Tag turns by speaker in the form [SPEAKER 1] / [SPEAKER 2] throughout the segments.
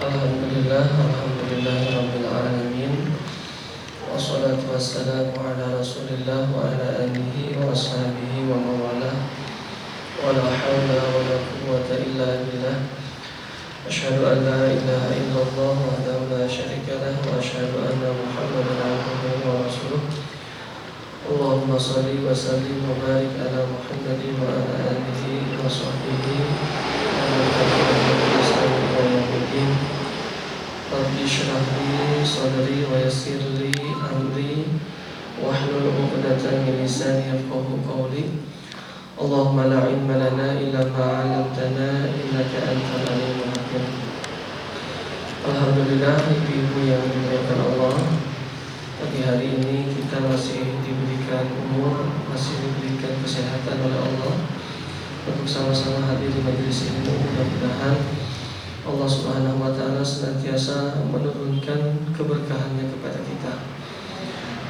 [SPEAKER 1] Alhamdulillahirabbil alamin. Wassalatu wassalamu ala Rasulillah wa ala alihi wa ashabihi wa mawalah. Wa la haula wa la quwwata illa billah. Asyhadu an la ilaha illallah wahdahu la syarika lah wa asyhadu anna Muhammadan abduhu wa rasuluh. Allahumma shalli wa sallim wa barik ala Muhammadin wa ala alihi wa sahbihi wa man tabi'ahum bi ihsan ila yaumil Rabbi shrah li sadri wa yassir li amri wahlul 'uqdatam min lisani yafqahu qawli. Allahumma la ilma lana illa ma 'allamtana innaka antal alimul hakim. Alhamdulillah, ibu-ibu yang dimuliakan Allah, pagi hari ini kita masih diberikan umur, masih diberikan kesehatan oleh Allah untuk sama-sama hadir di majelis ini. Mudah-mudahan Allah Subhanahu wa Ta'ala senantiasa menurunkan keberkahannya kepada kita.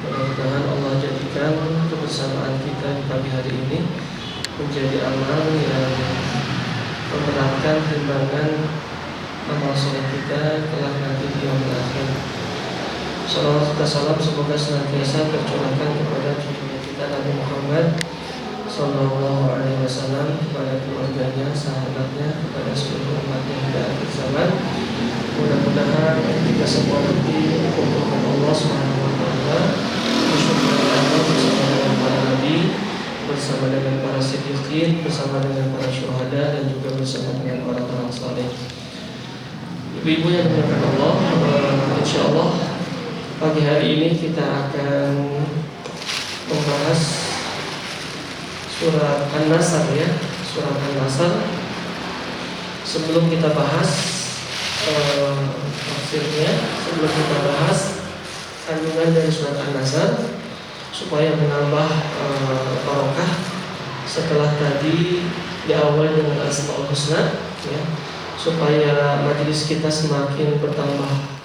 [SPEAKER 1] Mudah-mudahan Allah jadikan kebersamaan kita di pagi hari ini menjadi amal yang memberatkan timbangan amal soleh kita kelak nanti di yaumil akhir. Salawat serta salam semoga senantiasa tercurahkan kepada junjungan kita Nabi Muhammad Sallallahu Alaihi Wasallam, kepada keluarganya, sahabatnya, kepada seluruh umatnya hingga akhir zaman. Mudah-mudahan kita semua nanti dikumpulkan Allah Subhanahu Wa Taala bersama dengan para nabi, bersama dengan para siddiqin, bersama dengan para syuhada, dan juga bersama dengan orang-orang saleh. Ibu-ibu yang dimuliakan Allah, insyaallah pagi hari ini kita akan membahas surat An-Nasr ya, surat An-Nasr. Sebelum kita bahas tafsirnya, sebelum kita bahas kandungan dari surat An-Nasr, supaya menambah barokah setelah tadi diawali dengan Asmaul Husna ya, supaya majelis kita semakin bertambah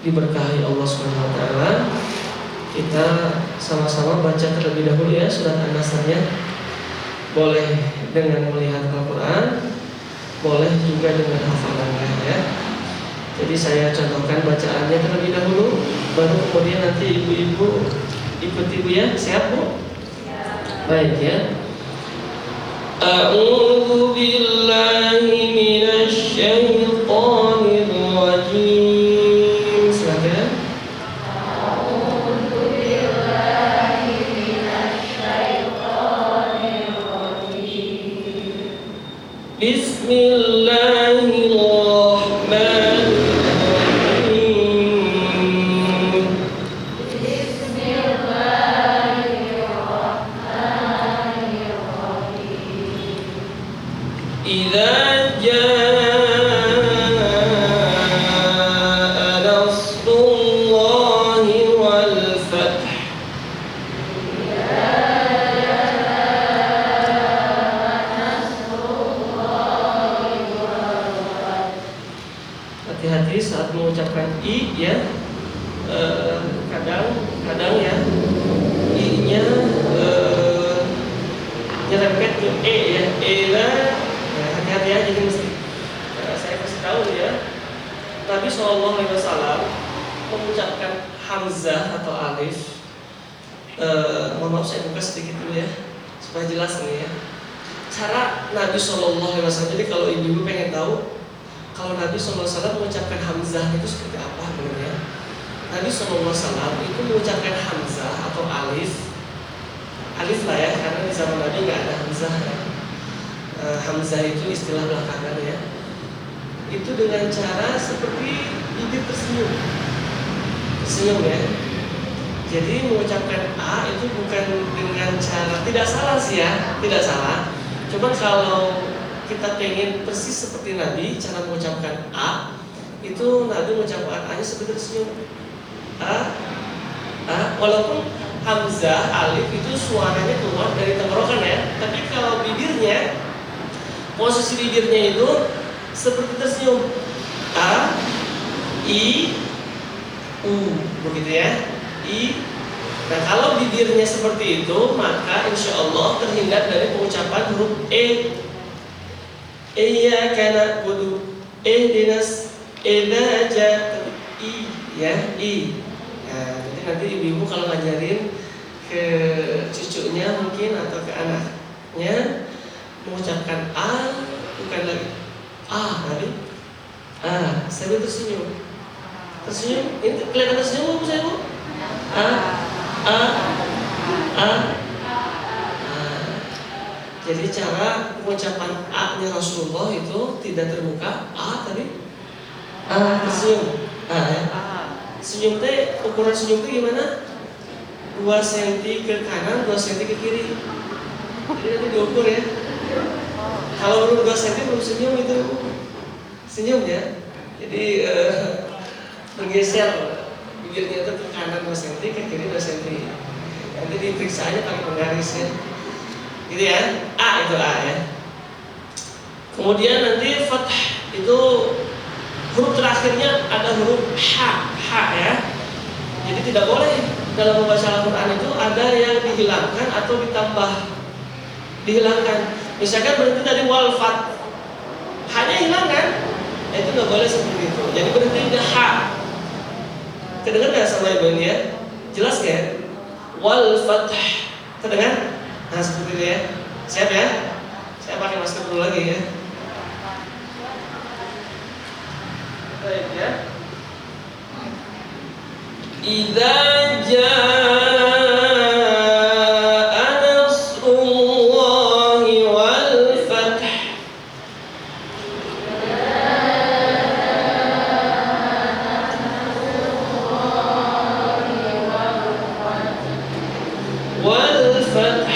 [SPEAKER 1] diberkahi Allah Subhanahu wa Ta'ala. Kita sama-sama baca terlebih dahulu ya surat An-Nasr-nya. Boleh dengan melihat Al-Quran, boleh juga dengan hafalannya ya. Jadi saya contohkan bacaannya terlebih dahulu, baru kemudian nanti ibu-ibu ikut ibu ya. Siap Bu? Baik ya. A'udzu billahi minasy syaithanir rajim. Bismillahirrahmanirrahim. Idza jaa nasrullahi wal fath. Hati-hati saat mengucapkan i ya, kadang ya i-nya nyerempet ke e ya, e-nya hati-hati ya. Jadi mesti saya kasih tahu ya, Nabi SAW mengucapkan hamzah atau alif. Mohon maaf saya buka sedikit dulu ya supaya jelas nih ya cara Nabi SAW. Jadi kalau ibu-ibu pengen tahu kalau Nabi SAW mengucapkan hamzah itu seperti apa sebenarnya, Nabi SAW itu mengucapkan hamzah atau alif lah ya, karena di zaman Nabi nggak ada hamzah ya. Hamzah itu istilah belakangan ya. Itu dengan cara seperti bibir tersenyum ya. Jadi mengucapkan a itu bukan dengan cara, tidak salah sih ya, tidak salah. Coba kalau kita pengen persis seperti Nabi cara mengucapkan a, itu Nabi mengucapkan a-nya seperti tersenyum. Walaupun hamzah alif itu suaranya keluar dari tenggorokan ya, tapi kalau bibirnya, posisi bibirnya itu seperti tersenyum. A, I, U, begitu ya. Nah kalau bibirnya seperti itu, maka insya Allah terhindar dari pengucapan huruf E. Iyyaka na'budu ihdinas Idza jaa i ya i. Nah, jadi nanti ibu-ibu kalau ngajarin ke cucunya mungkin atau ke anaknya mengucapkan a bukan lagi tapi sambil tersenyum. Tersenyum, ini kelihatan tersenyum bu saya bu? Jadi cara pengucapan a-nya Rasulullah itu tidak terbuka tapi tersenyum. Ya. Senyum teh, ukuran senyum teh gimana? 2 cm ke kanan, 2 cm ke kiri. Jadi nanti diukur ya. Kalau belum 2 cm belum senyum itu senyum ya. Jadi bergeser bibirnya itu ke kanan 2 cm, ke kiri 2 cm. Nanti diperiksa aja pakai penggaris ya. Gitu ya. Itu A ya. Kemudian nanti fathah itu huruf terakhirnya ada huruf H ya. Jadi tidak boleh dalam membaca Al-Quran itu ada yang dihilangkan atau ditambah. Dihilangkan. Misalkan berhenti dari wal fat, H-nya hilang kan? Itu nggak boleh seperti itu. Jadi berhenti di H. Kedengar nggak sama ibu ini ya? Jelas nggak? Wal fath. Kedengar? Nah seperti itu ya. Siap ya? Saya pakai masker dulu lagi ya. Baik ya. Idza jaa nasrullahi wal fath. Wal fath.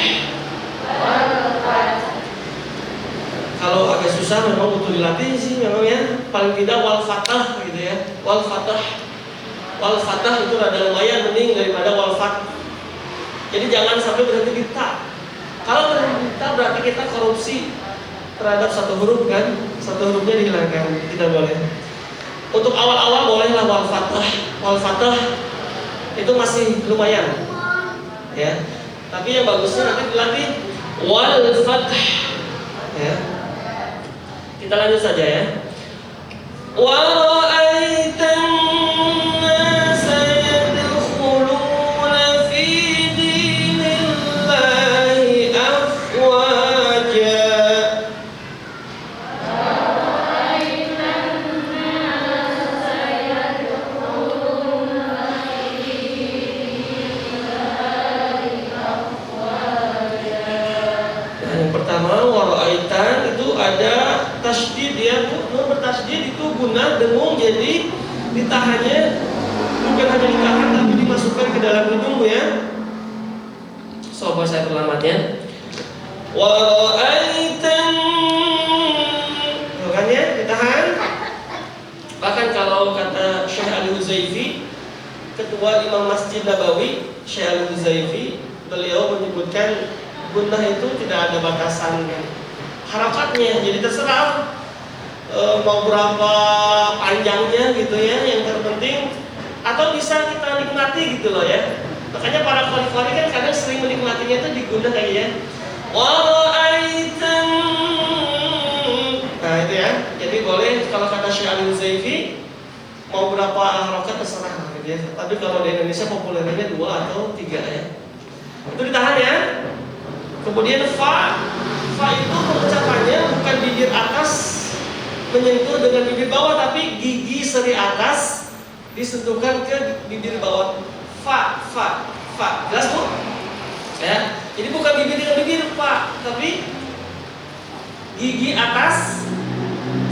[SPEAKER 1] Kalau agak susah memang butuh dilatih sih memang ya. Paling tidak wal fathah gitu ya. Wal fathah. Wal fathah itu rada lumayan mending daripada wal fath. Jadi jangan sampai berhenti di ta. Kalau berhenti di ta berarti kita korupsi terhadap satu huruf kan, satu hurufnya dihilangkan, tidak boleh. Untuk awal-awal bolehlah wal fathah. Wal fathah itu masih lumayan, ya. Tapi yang bagusnya nanti dilatih wal fathah. Ya. Kita lanjut saja ya. Wa ra'aitan tasydid ya, nun bertasydid itu guna dengung, jadi ditahannya bukan hanya ditahan tapi dimasukkan ke dalam hidung ya. Coba saya perlamatnya. Wa ra'aitan, kan ya, ditahan. Bahkan kalau kata Syekh Al-Huzaifi, ketua Imam Masjid Nabawi, Syekh Al-Huzaifi, beliau menyebutkan gunnah itu tidak ada batasan kan. Harakatnya, jadi terserah mau berapa panjangnya gitu ya, yang terpenting atau bisa kita nikmati gitu loh ya. Makanya para qari-qari kan kadang sering menikmatinya itu digunakan kayak ya. Wa'aitan. Nah itu ya. Jadi boleh kalau kata Syekh Al-Huzaifi mau berapa harakat terserah gitu ya. Tapi kalau di Indonesia populernya 2 atau 3 ya. Itu ditahan ya. Kemudian fa itu pengucapannya bukan bibir atas menyentuh dengan bibir bawah, tapi gigi seri atas disentuhkan ke bibir bawah. Fa. Jelas bu? Ya. Jadi bukan bibir dengan bibir fa, tapi gigi atas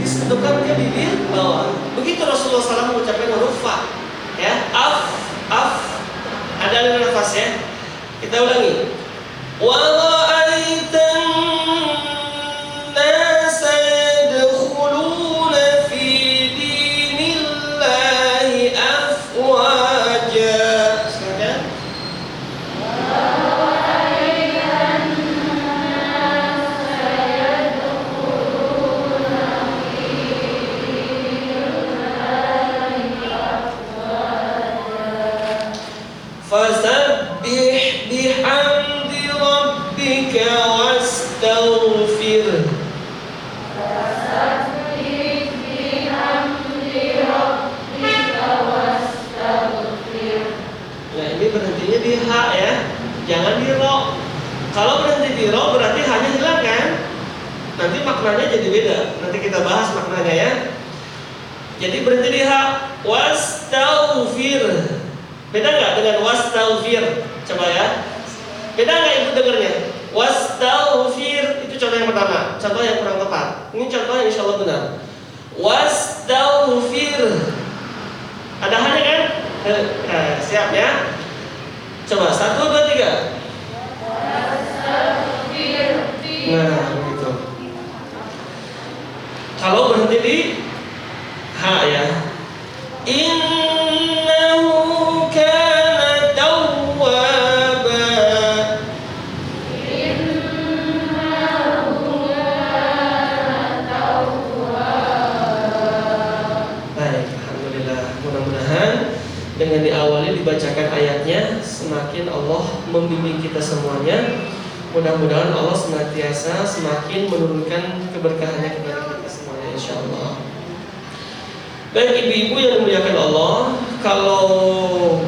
[SPEAKER 1] disentuhkan ke bibir bawah. Begitu Rasulullah SAW mengucapkan huruf fa. Ya. Af. Ada nafas ya. Kita ulangi. Wa ra'aitan nasa yadkhuluna fi dinillahi afwaja. Silakan. Wa ra'aitan nasa yadkhuluna fi dinillahi afwaja. Fasabbih bihamdi rabbika maknanya jadi beda. Nanti kita bahas maknanya ya. Jadi berhenti di ha. Wastaghfir. Beda nggak dengan wastaghfir? Coba ya. Beda nggak ibu dengarnya? Wastaghfir itu contoh yang pertama. Contoh yang kurang tepat. Ini contoh yang insya Allah benar. Wastaghfir. Ada hanya kan? Nah, siap ya. Coba 1, 2, 3. Nah, begitu. Kalau berhenti di ha ya. Innahu kana tawwaba. Baik, alhamdulillah. Mudah-mudahan dengan diawali dibacakan ayatnya semakin Allah membimbing kita semuanya. Mudah-mudahan Allah senantiasa semakin menurunkan keberkahannya kepada kita semuanya insyaallah. Baik ibu-ibu yang dimuliakan Allah, kalau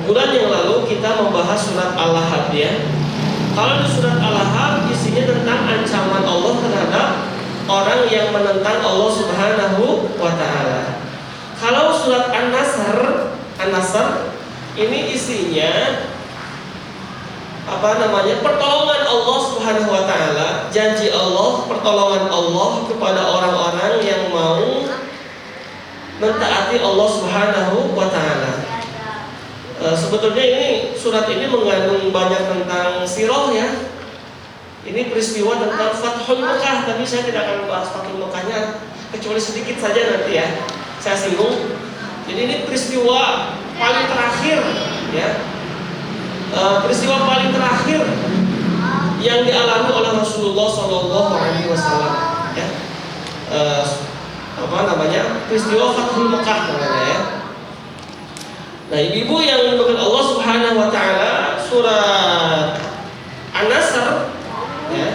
[SPEAKER 1] bulan yang lalu kita membahas surat Al-Lahab ya. Kalau di surat Al-Lahab isinya tentang ancaman Allah terhadap orang yang menentang Allah Subhanahu wa taala. Kalau surat An-Nasr ini isinya pertolongan Allah Subhanahu wa taala, janji Allah, pertolongan Allah kepada orang-orang yang mau mentaati Allah Subhanahu wa taala. Sebetulnya ini surat ini mengandung banyak tentang sirah ya. Ini peristiwa tentang Fathul Mekah, tapi saya tidak akan membahas Fathul Mekahnya kecuali sedikit saja nanti ya. Saya singgung. Jadi ini peristiwa paling terakhir ya. Peristiwa paling terakhir yang dialami oleh Rasulullah SAW ya. Peristiwa Fathul Mekah namanya ya. Nah, ibu-ibu yang dimuliakan Allah Subhanahu wa taala, surat An-Nasr ya.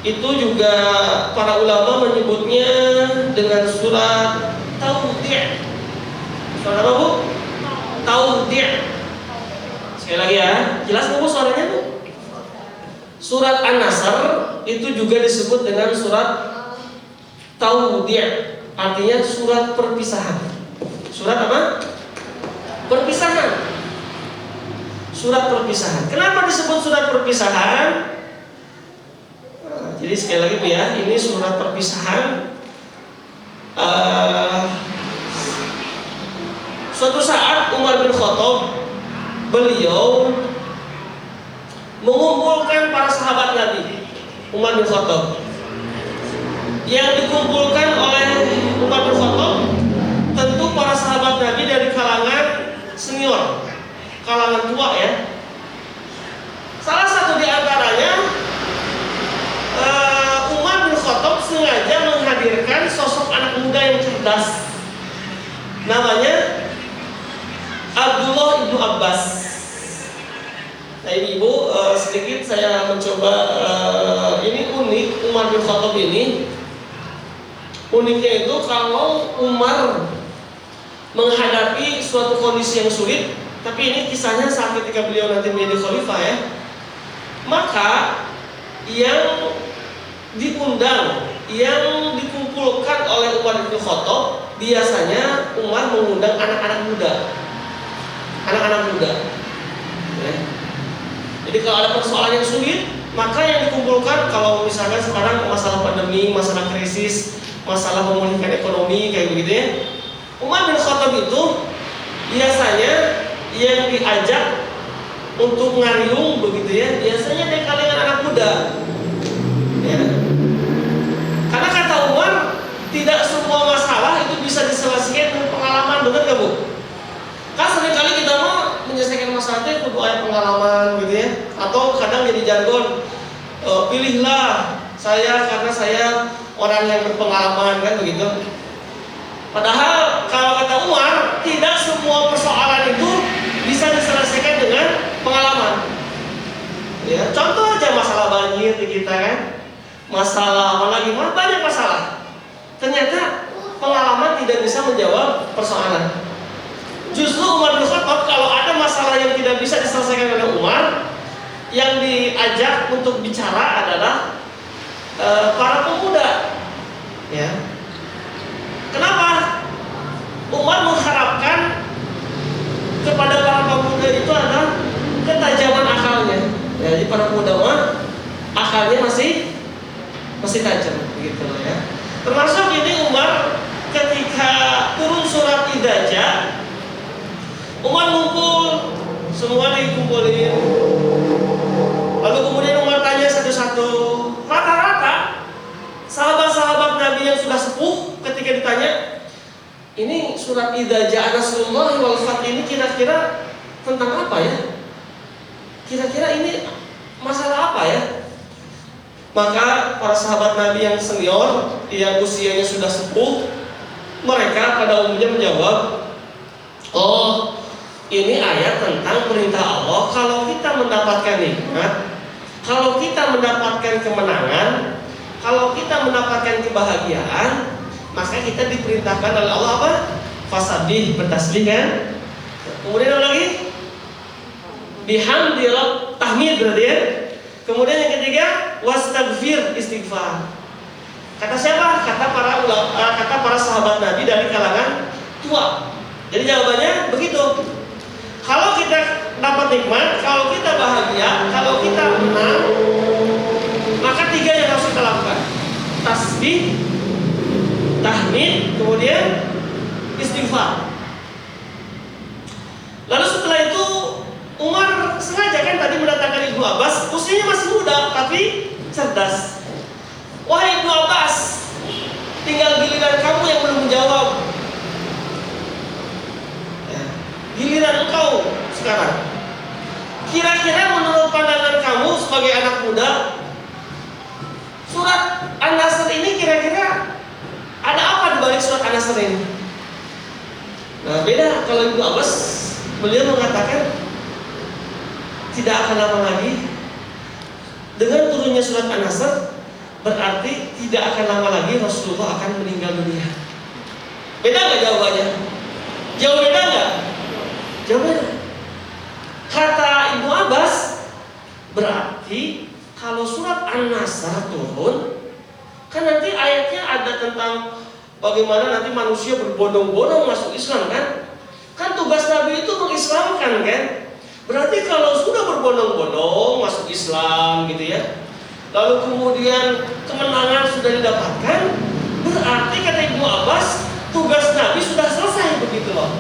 [SPEAKER 1] Itu juga para ulama menyebutnya dengan surat Taudi'. Surat apa, Bu? Taudi'. Sekali lagi ya, jelas nggak Bu suaranya Bu? Surat An-Nasr itu juga disebut dengan surat Taudi', artinya surat perpisahan. Surat apa? Perpisahan. Surat perpisahan. Kenapa disebut surat perpisahan? Jadi sekali lagi Bu ya, ini surat perpisahan. Suatu saat Umar bin Khattab, beliau mengumpulkan para sahabat Nabi. Umar bin Khattab, yang dikumpulkan oleh Umar bin Khattab tentu para sahabat Nabi dari kalangan senior, kalangan tua ya. Salah satu di antaranya Umar bin Khattab sengaja menghadirkan sosok anak muda yang cerdas, namanya Abdullah ibnu Abbas. Nah ibu, sedikit saya mencoba, ini unik Umar bin Khattab ini. Uniknya itu kalau Umar menghadapi suatu kondisi yang sulit, tapi ini kisahnya saat ketika beliau nanti menjadi khalifah ya, maka yang diundang, yang dikumpulkan oleh Umar bin Khattab, biasanya Umar mengundang anak-anak muda. Ya. Jadi kalau ada persoalan yang sulit, maka yang dikumpulkan, kalau misalkan sekarang masalah pandemi, masalah krisis, masalah memulihkan ekonomi kayak begitu ya, Umar bin Khattab itu biasanya yang diajak untuk ngariung begitu ya, biasanya dari kalangan anak muda ya. Karena kata Umar, tidak semua masalah itu bisa diselesaikan dengan pengalaman, benar gak Bu? Kan seringkali kita mau menyelesaikan masalah itu kudu ada pengalaman gitu ya, atau kadang jadi jargon, pilihlah saya karena saya orang yang berpengalaman kan begitu. Padahal kalau kata Umar, tidak semua persoalan itu bisa diselesaikan dengan pengalaman. Ya, contoh aja masalah banjir di kita kan, masalah apa lagi, banyak masalah. Ternyata pengalaman tidak bisa menjawab persoalan. Justru Umar bin Khattab kalau ada masalah yang tidak bisa diselesaikan oleh Umar, yang diajak untuk bicara adalah para pemuda. Jadi para muda mah akalnya masih tajam begitu ya. Termasuk ini Umar ketika turun surat Idza, Umar ngumpul, semua dikumpulin. Lalu kemudian Umar tanya satu-satu. Rata-rata sahabat-sahabat Nabi yang sudah sepuh ketika ditanya, ini surat Idza Ja'a Nasrullahi wal Fath ini kira-kira tentang apa ya? Kira-kira ini masalah apa ya? Maka para sahabat Nabi yang senior, yang usianya sudah sepuh, mereka pada umumnya menjawab, oh, ini ayat tentang perintah Allah. Kalau kita mendapatkan nikmat, kalau kita mendapatkan kemenangan, kalau kita mendapatkan kebahagiaan, maka kita diperintahkan oleh Allah apa? Fasabbih, bertasbih kan? Kemudian apa lagi? Bihamdi rabb, tahmid berarti ya. Kemudian yang ketiga, wastaghfir, istighfar. Kata siapa? Kata para sahabat Nabi dari kalangan tua. Jadi jawabannya begitu. Kalau kita dapat nikmat, kalau kita bahagia, kalau kita menang, maka tiga yang harus kita lakukan: tasbih, tahmid, kemudian istighfar. Lalu setelah itu Umar sengaja kan tadi mendatangkan Ibnu Abbas, usianya masih muda tapi cerdas. Wahai Ibnu Abbas, tinggal giliran kamu yang belum menjawab. Ya, giliran engkau sekarang. Kira-kira menurut pandangan kamu sebagai anak muda, surat An-Nasr ini kira-kira ada apa di balik surat An-Nasr ini? Nah, beda kalau Ibnu Abbas, beliau mengatakan tidak akan lama lagi dengan turunnya surat An-Nasr, berarti tidak akan lama lagi Rasulullah akan meninggal dunia. Beda nggak jawabannya? Jauh beda nggak? Jauh beda. Kata Ibnu Abbas, berarti kalau surat An-Nasr turun, kan nanti ayatnya ada tentang bagaimana nanti manusia berbondong-bondong masuk Islam kan? Kan tugas Nabi itu mengislamkan kan? Berarti kalau sudah berbondong-bondong masuk Islam gitu ya, lalu kemudian kemenangan sudah didapatkan, berarti kata Ibnu Abbas tugas Nabi sudah selesai begitu loh.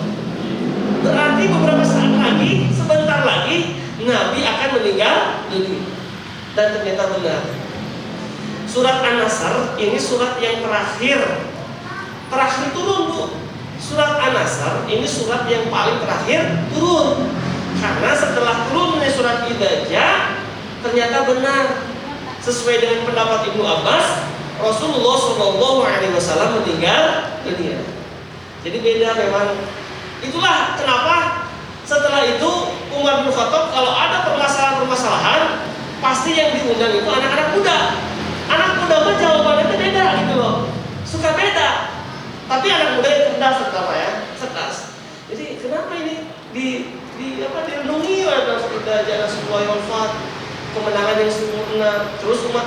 [SPEAKER 1] Berarti beberapa saat lagi, sebentar lagi Nabi akan meninggal dunia. Dan ternyata benar. Surat An-Nasr ini surat yang terakhir turun Bu. Surat An-Nasr ini surat yang paling terakhir turun. Karena setelah turunnya surat Idza, ternyata benar sesuai dengan pendapat Ibnu Abbas, Rasulullah SAW meninggal dunia. Jadi beda memang. Itulah kenapa setelah itu Umar bin Khattab kalau ada permasalahan-permasalahan pasti yang diundang itu anak-anak muda. Anak muda mah jawabannya beda gitu loh, suka beda. Tapi anak muda yang cerdas terutama ya, cerdas. Jadi kenapa ini dilindungi oleh Idza Ja'a Nasrullahi wal Fath, kemenangan yang sempurna, terus umat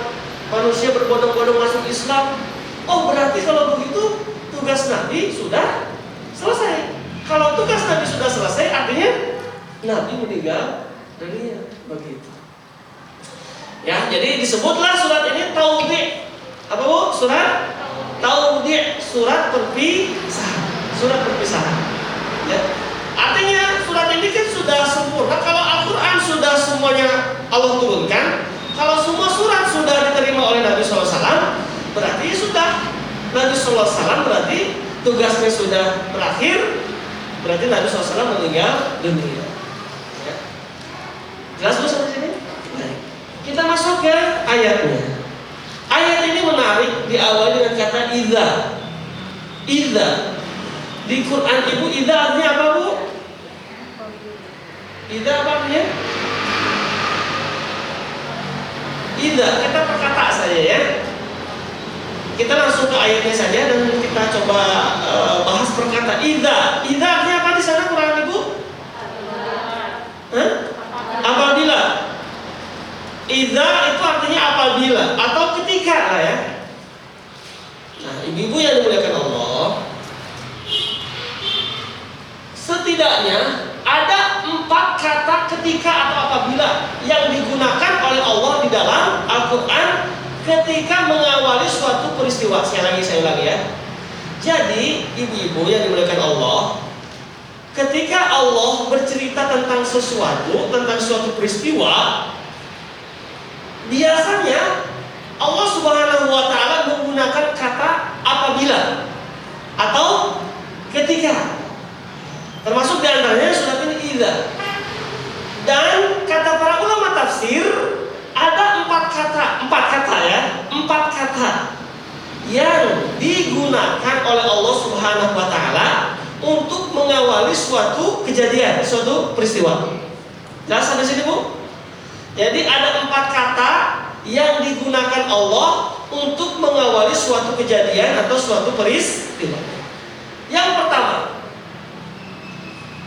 [SPEAKER 1] manusia berbondong-bondong masuk Islam. Oh berarti kalau begitu tugas Nabi sudah selesai. Kalau tugas Nabi sudah selesai, artinya Nabi meninggal dunia begitu. Ya, jadi disebutlah surat ini Taudi'. Apa Bu? Surat Taudi', surat perpisahan. Surat perpisahan. Ya. Artinya surat ini kan sudah sempurna. Kalau Al-Quran sudah semuanya Allah turunkan, kalau semua surat sudah diterima oleh Nabi SAW, berarti sudah Nabi SAW berarti tugasnya sudah berakhir. Berarti Nabi SAW meninggal dunia. Ya. Jelas Bu sampai sini? Baik. Kita masuk ke ayatnya. Ayat ini menarik, diawali dengan kata idza. Idza. Di Quran Ibu, idza artinya apa Bu? Idza apa artinya? Idza, kita perkata saja ya. Kita langsung ke ayatnya saja dan kita coba bahas perkata idza. Idza artinya apa di sana Quran Ibu? Apabila. Idza itu artinya apabila atau ketika lah ya. Nah, ibu-ibu yang dimuliakan Allah, setidaknya ada 4 kata ketika atau apabila yang digunakan oleh
[SPEAKER 2] di dalam Al-Quran ketika mengawali suatu peristiwa. Sekali lagi saya ulangi ya. Jadi ibu-ibu yang dimuliakan Allah, ketika Allah bercerita tentang sesuatu, tentang suatu peristiwa, biasanya Allah Subhanahu wa Ta'ala menggunakan kata apabila atau ketika. Termasuk diantaranya surat ini idza. Dan kata para ulama tafsir ada empat kata yang digunakan oleh Allah Subhanahu wa Ta'ala untuk mengawali suatu kejadian, suatu peristiwa. Jelas sampai sini, Bu? Jadi ada 4 kata yang digunakan Allah untuk mengawali suatu kejadian atau suatu peristiwa. Yang pertama,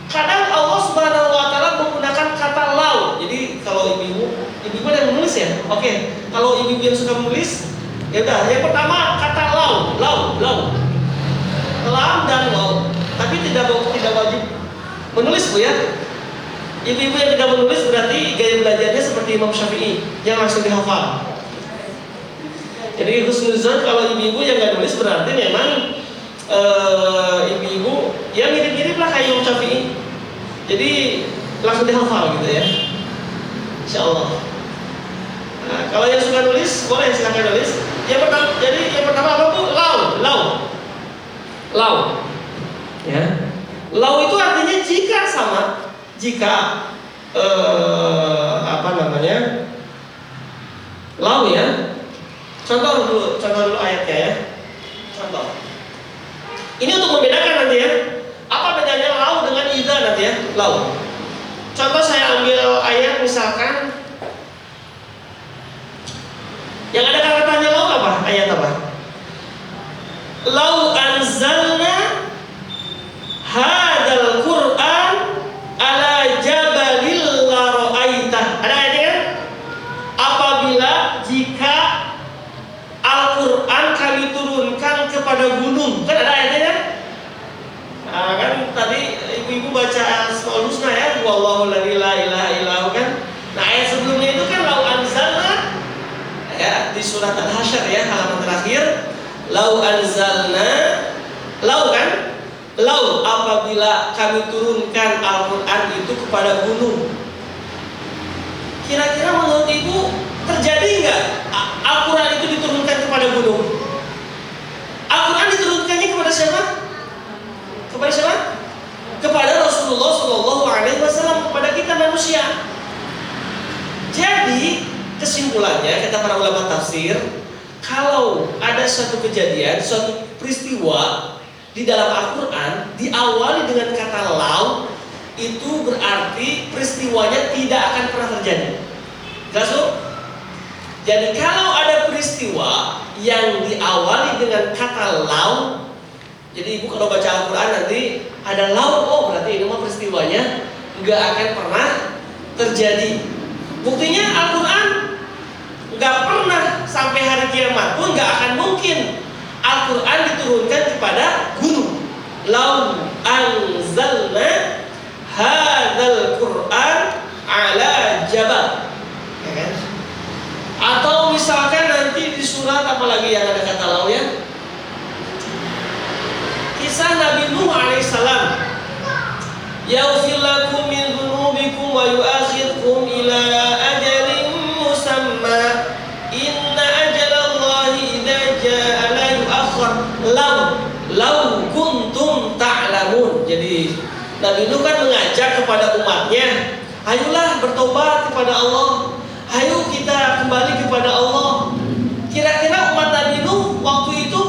[SPEAKER 2] kadang Allah Subhanahu wa Ta'ala menggunakan kata lau. Jadi kalau ibu yang menulis ya. Oke, kalau ibu yang suka menulis, ya udah. Yang pertama kata lau. Lam dan lau. Tapi tidak wajib menulis, Bu ya. Ibu-ibu yang tidak menulis berarti gaya belajarnya seperti Imam Syafi'i yang langsung dihafal. Jadi husnuzon kalau ibu-ibu yang nggak nulis berarti memang ibu-ibu yang mirip-mirip lah kayak Imam Syafi'i. Jadi langsung dihafal gitu ya. Insya Allah. Nah, kalau yang suka nulis boleh silakan nulis. Yang pertama apa, Bu? Lau. Ya. Lau itu artinya jika lau ya. Contoh dulu ayatnya ya. Contoh. Ini untuk membedakan nanti ya. Apa bedanya lau dengan idza nanti ya? Lau. Contoh saya ambil ayat misalkan yang ada kata-katanya lau apa? Ayat apa? Lau anzalna hadzal Qur'an ala jabalil la ra'aitah. Ada ayatnya kan? Apabila jika Al-Qur'an kami turunkan kepada gunung. Kan ada ayatnya kan? Nah, kan tadi ibu-ibu baca Asmaul Husna ya, wallahu la ilaha illahu kan. Nah, ayat sebelumnya itu kan lau anzalna ya di surat Al-Hasyr ya, halaman terakhir. Lau anzalna, lau kan? Lau apabila kami turunkan Al-Quran itu kepada gunung. Kira-kira menurut ibu terjadi nggak Al-Quran itu diturunkan kepada gunung? Al-Quran diturunkannya kepada siapa? Kepada siapa? Kepada Rasulullah SAW, kepada kita manusia. Jadi kesimpulannya kata para ulama tafsir, kalau ada suatu kejadian, suatu peristiwa di dalam Al-Quran diawali dengan kata lau, itu berarti peristiwanya tidak akan pernah terjadi. Jelas, Bu? Jadi kalau ada peristiwa yang diawali dengan kata lau, jadi ibu kalau baca Al-Quran nanti ada lau, oh berarti ini mah peristiwanya nggak akan pernah terjadi. Buktinya Al-Quran nggak pernah sampai hari kiamat pun nggak akan mungkin Al-Quran diturunkan kepada gunung. Lau anzalna hadzal Qur'an ala jabal. Ya kan? Atau misalkan nanti di surat apa lagi yang ada kata lau ya? Kisah Nabi Nuh alaihissalam. Yaghfir lakum min dzunubikum wa yu'akhirkum ila ajalin musamma. Inna ajalallahi idza jaa la yu'akhkhar. Lau kuntum ta'lamun. Jadi Nabi Nuh kan mengajak kepada umatnya, ayolah bertobat kepada Allah. Ayo kita kembali kepada Allah. Kira-kira umat Nabi Nuh waktu itu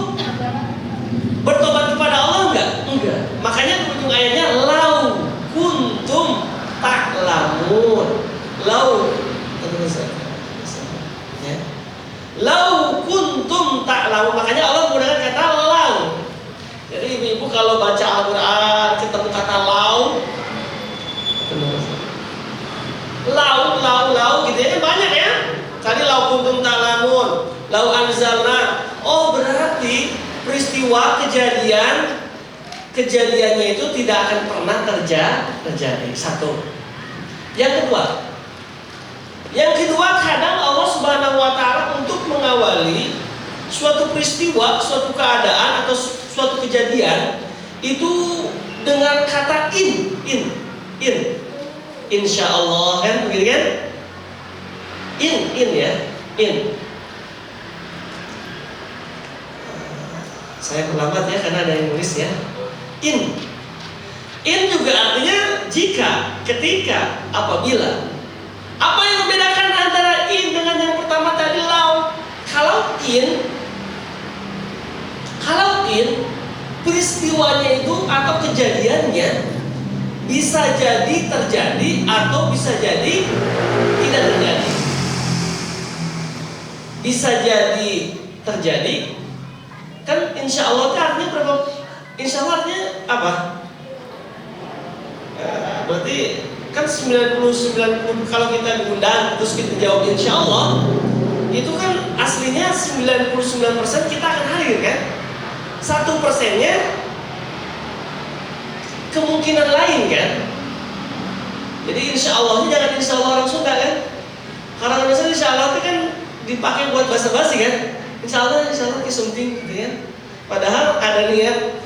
[SPEAKER 2] bertobat kepada Allah enggak? Enggak. Makanya di ujung ayatnya lau kuntum ta'lamun. Lau ya. Lau kuntum ta'lamun. Makanya Allah menggunakan kata lau. Jadi ibu-ibu kalau baca Al-Quran ketemu kata lau gitu ya, banyak ya. Tadi lau kuntum ta'lamun, lau anzalna. Oh berarti peristiwa kejadiannya itu tidak akan pernah terjadi. Satu. Yang kedua, Yang kedua, kadang Allah Subhanahu wa taala untuk mengawali suatu peristiwa, suatu keadaan atau suatu kejadian itu dengan kata in. Insya Allah kan, begitu kan? In ya, in. Saya terlambat ya karena ada yang nulis ya. In juga artinya jika, ketika, apabila. Apa yang membedakan antara in dengan yang pertama tadi law? Kalau in peristiwanya itu atau kejadiannya bisa jadi terjadi atau bisa jadi tidak terjadi. Bisa jadi terjadi. Kan insya Allah itu artinya berapa? Insya Allah artinya apa? Berarti kan 90 kalau kita diundang terus kita jawab insya Allah, itu kan aslinya 99% kita akan hadir kan? 1%-nya kemungkinan lain kan? Jadi insya Allahnya jangan insya Allah orang Sunda kan? Karena misalnya insya Allah itu kan dipakai buat basa-basi kan? Insya Allah kisumting gitu ya. Padahal ada niat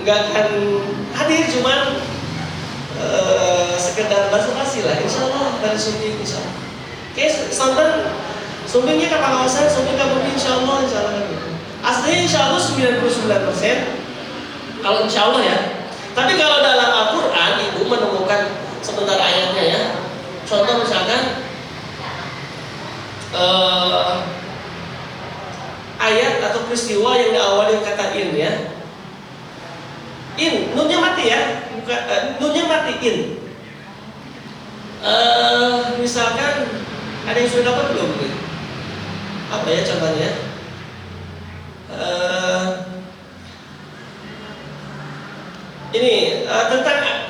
[SPEAKER 2] nggak akan hadir, cuman sekedar basa-basi lah. Insya Allah dari sunting insya Allah. Oke, sonten suntingnya kapal kawasan, sunting kabur insya Allah gitu. Aslinya insya Allah 99%. Kalau insya Allah ya. Tapi kalau dalam Al-Quran ibu menemukan sebentar ayatnya ya. Contoh misalkan ayat atau peristiwa yang diawali kata in ya. In, nunnya mati ya, bukan nunnya mati in. Misalkan ada yang sudah dapat belum? Apa ya contohnya? Ini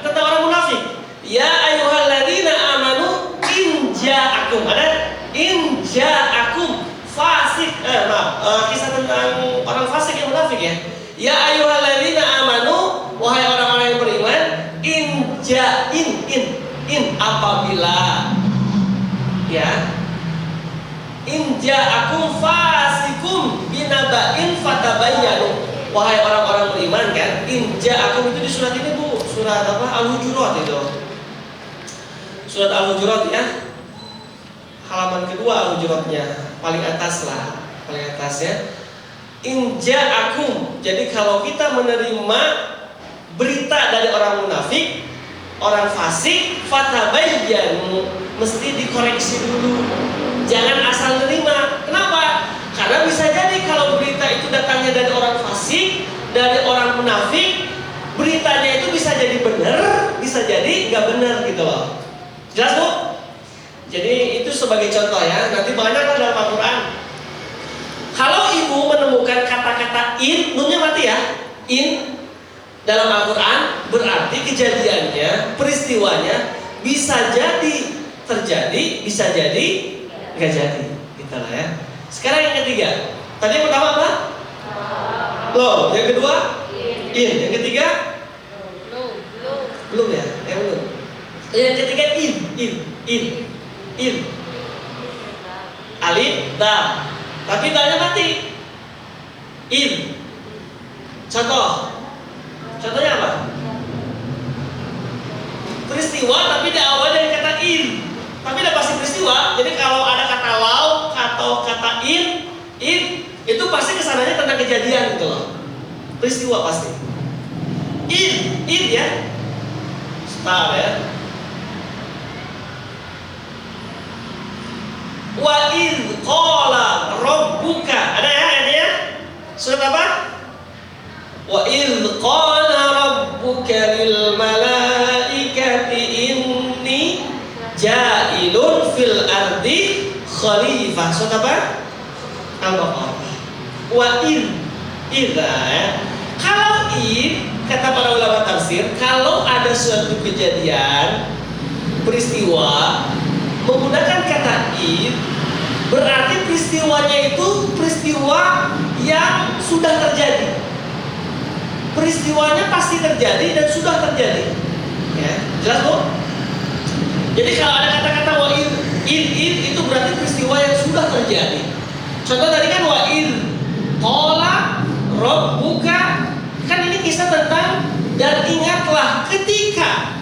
[SPEAKER 2] tentang orang munafik. Ya ayyuhalladzina amanu in ja'akum. Ada in ja'akum fasik. Kisah tentang orang fasik yang munafik ya. Ya ayyuhalladzina amanu, wahai orang-orang yang beriman, in apabila ya in ja'akum fasikum binaba'in fatabayyanu. Wahai orang-orang beriman kan, in ja'akum itu di surat ini Bu, surat apa? Al-Hujurat itu. Surat Al-Hujurat ya. Halaman kedua Al-Hujuratnya, paling atas lah, paling atas ya. In ja'akum. Jadi kalau kita menerima berita dari orang munafik, orang fasik, fatabayyanu, mesti dikoreksi dulu. Jangan asal nerima. Kenapa? Karena bisa jadi kalau berita itu datangnya dari orang fasik, dari orang munafik, beritanya itu bisa jadi benar, bisa jadi nggak benar gitu loh. Jelas Bu? Jadi itu sebagai contoh ya. Nanti banyak kan dalam Al-Quran. Kalau ibu menemukan kata-kata in, nunnya mati ya, in dalam Al-Quran, berarti kejadiannya, peristiwanya bisa jadi terjadi, bisa jadi nggak jadi, gitu lah ya. Sekarang yang ketiga, tadi yang pertama apa? Lo. Yang kedua? In. Yang ketiga? Belum ya? Belum. Yang ketiga in. Alif, lam. Tapi tanya mati. In. Contohnya apa? Peristiwa tapi diawali dari kata in. Tapi udah pasti peristiwa. Jadi kalau ada kata law atau kata in itu pasti kesananya tentang kejadian gitu loh. Peristiwa pasti. In ya. Sebentar ya. Wa idh qala rabbuka. Ada ya ayatnya? Surat apa? Wa idh qala rabbuka lil malaikati inni ja'ilun fil ardi khalifah. Surat apa? Al-Baqarah. Wa idza ya. Kalau kata para ulama tafsir, kalau ada suatu kejadian, peristiwa menggunakan kata berarti peristiwanya itu peristiwa yang sudah terjadi. Peristiwanya pasti terjadi dan sudah terjadi. Ya, jelas Bu? Jadi kalau ada kata-kata In itu berarti peristiwa yang sudah terjadi. Contoh tadi kan wa in qala rabbuka, kan ini kisah tentang dan ingatlah ketika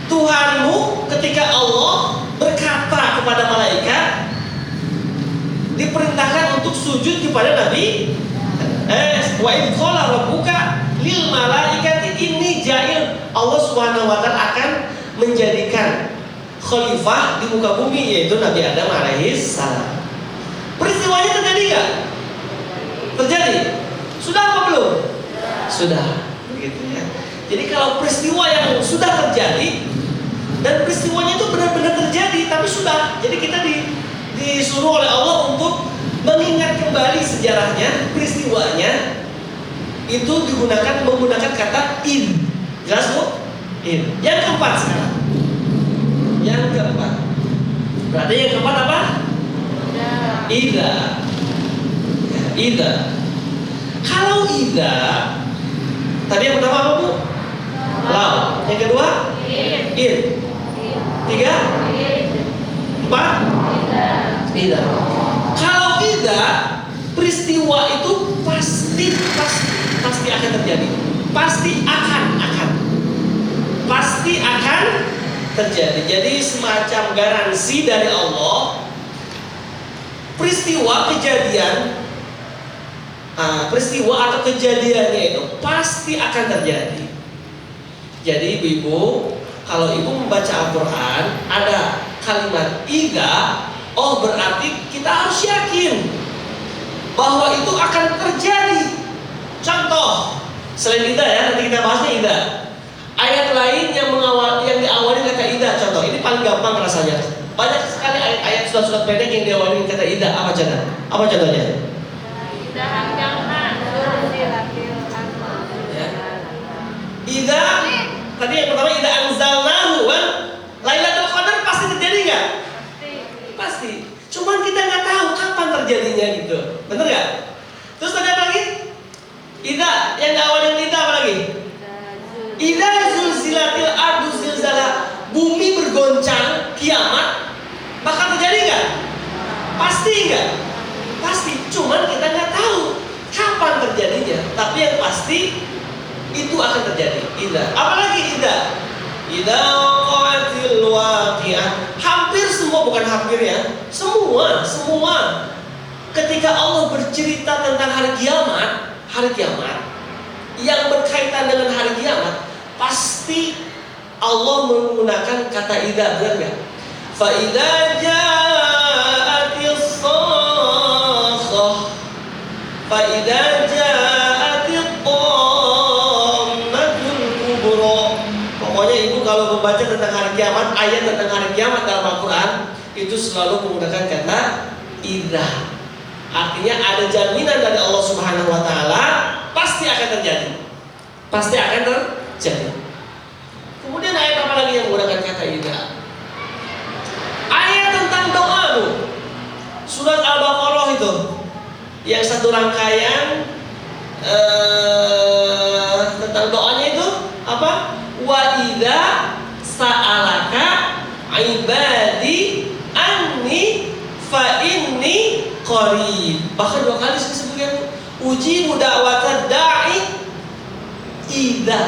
[SPEAKER 2] Tuhanmu, ketika Allah berkata kepada malaikat, diperintahkan untuk sujud kepada Nabi. Wa in qala rabbuka lil malaikati inni ja'il, Allah Subhanahu wa taala akan menjadikan khalifah di muka bumi, yaitu Nabi Adam alaihi salam. Peristiwanya terjadi enggak? Terjadi. Sudah apa belum? Sudah. Begitu ya. Jadi kalau peristiwa yang sudah terjadi dan peristiwanya itu benar-benar terjadi tapi sudah, jadi kita disuruh oleh Allah untuk mengingat kembali sejarahnya, peristiwanya itu menggunakan kata in. Jelas Bu? In. Yang keempat sekarang. Yang keempat. Berarti yang keempat apa? Idza. Idza. Kalau idza, tadi yang pertama apa Bu? Lau. Yang kedua? In. Tiga? Empat? Idza. Kalau idza, peristiwa itu pasti akan terjadi. Pasti akan terjadi. Jadi semacam garansi dari Allah, peristiwa atau kejadiannya itu pasti akan terjadi. Jadi ibu, kalau ibu membaca Al-Quran ada kalimat idza, oh berarti kita harus yakin bahwa itu akan terjadi. Contoh, selain idza ya, nanti kita bahasnya idza. Ayat lain yang diawali kata idza, contoh ini paling gampang rasanya. Banyak sekali ayat surat-surat pendek yang diawali kata idza. Apa contohnya? Idza, tadi yang pertama idza anzalnahu kan? Lailatul Qadar pasti terjadi nggak? Pasti. Cuman kita nggak tahu kapan terjadinya gitu. Bener nggak? Terus tadi apa lagi? Idza, yang diawali idza apa lagi? Idza zulzilatil ardu zilzala, bumi bergoncang, kiamat bakal terjadi nggak? Pasti nggak? Pasti. Cuman kita nggak tahu kapan terjadinya. Tapi yang pasti itu akan terjadi. Idza. Apalagi idza? Idza waqa'atil waqi'ah. Hampir semua, bukan hampir ya. Semua ketika Allah bercerita tentang hari kiamat yang berkaitan dengan hari kiamat, pasti Allah menggunakan kata idza, benar enggak? Fa idza ja'atis shakhah, fa idza ja'atit tammatul kubra. Pokoknya ibu kalau membaca tentang hari kiamat, ayat tentang hari kiamat dalam Al-Quran itu selalu menggunakan kata idza. Artinya ada jaminan dari Allah Subhanahu wa taala pasti akan terjadi. Pasti akan terjadi. Kemudian ayat apa lagi yang menggunakan kata idza? Ayat tentang doa, Bu. Surat Al-Baqarah itu yang satu rangkaian tentang doanya itu apa? Wa idza sa'alaka ibadi anni fa inni qarib. Bahkan dua kali disebutkan ujibu da'watad da'i idza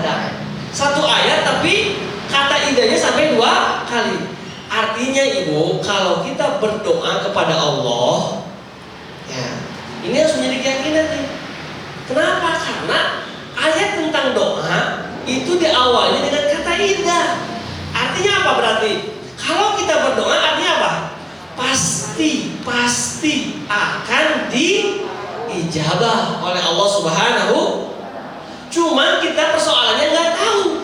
[SPEAKER 2] da'i. Satu ayat tapi kata idzanya sampai dua kali. Artinya ibu, kalau kita berdoa kepada Allah, ya, ini harus menjadi keyakinan nih. Kenapa? Karena ayat tentang doa itu diawali dengan kata idza. Artinya apa berarti? Kalau kita berdoa artinya apa? Pasti akan diijabah oleh Allah Subhanahu. Cuman kita persoalannya nggak tahu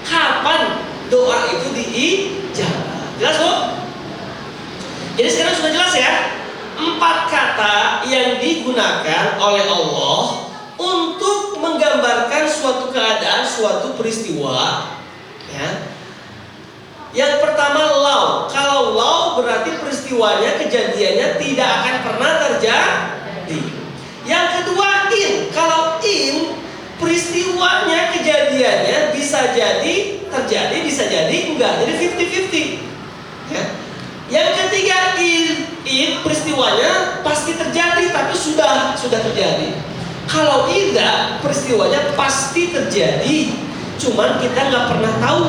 [SPEAKER 2] kapan doa itu diijabah. Jelas Bu? Jadi sekarang sudah jelas ya, 4 kata yang digunakan oleh Allah untuk menggambarkan suatu keadaan, suatu peristiwa. Ya. Yang pertama lau. Kalau lau berarti peristiwanya, kejadiannya tidak akan pernah terjadi. Yang kedua in. Kalau in, peristiwanya, kejadiannya bisa jadi terjadi terjadi, bisa jadi enggak. Jadi 50-50. Ya. Yang ketiga, peristiwanya pasti terjadi, tapi sudah terjadi. Kalau tidak, peristiwanya pasti terjadi, cuman kita nggak pernah tahu.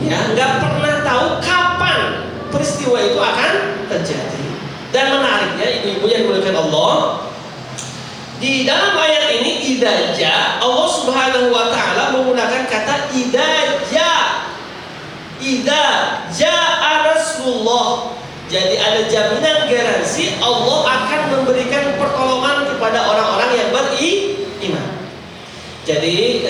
[SPEAKER 2] Ya, nggak pernah tahu kapan peristiwa itu akan terjadi. Dan menariknya, ibu-ibu yang dimuliakan Allah, di dalam ayat ini idaja, Allah Subhanahu wa taala menggunakan kata idaja. Idaja Rasulullah. Jadi ada jaminan garansi Allah akan memberikan pertolongan kepada orang-orang yang beriman. Jadi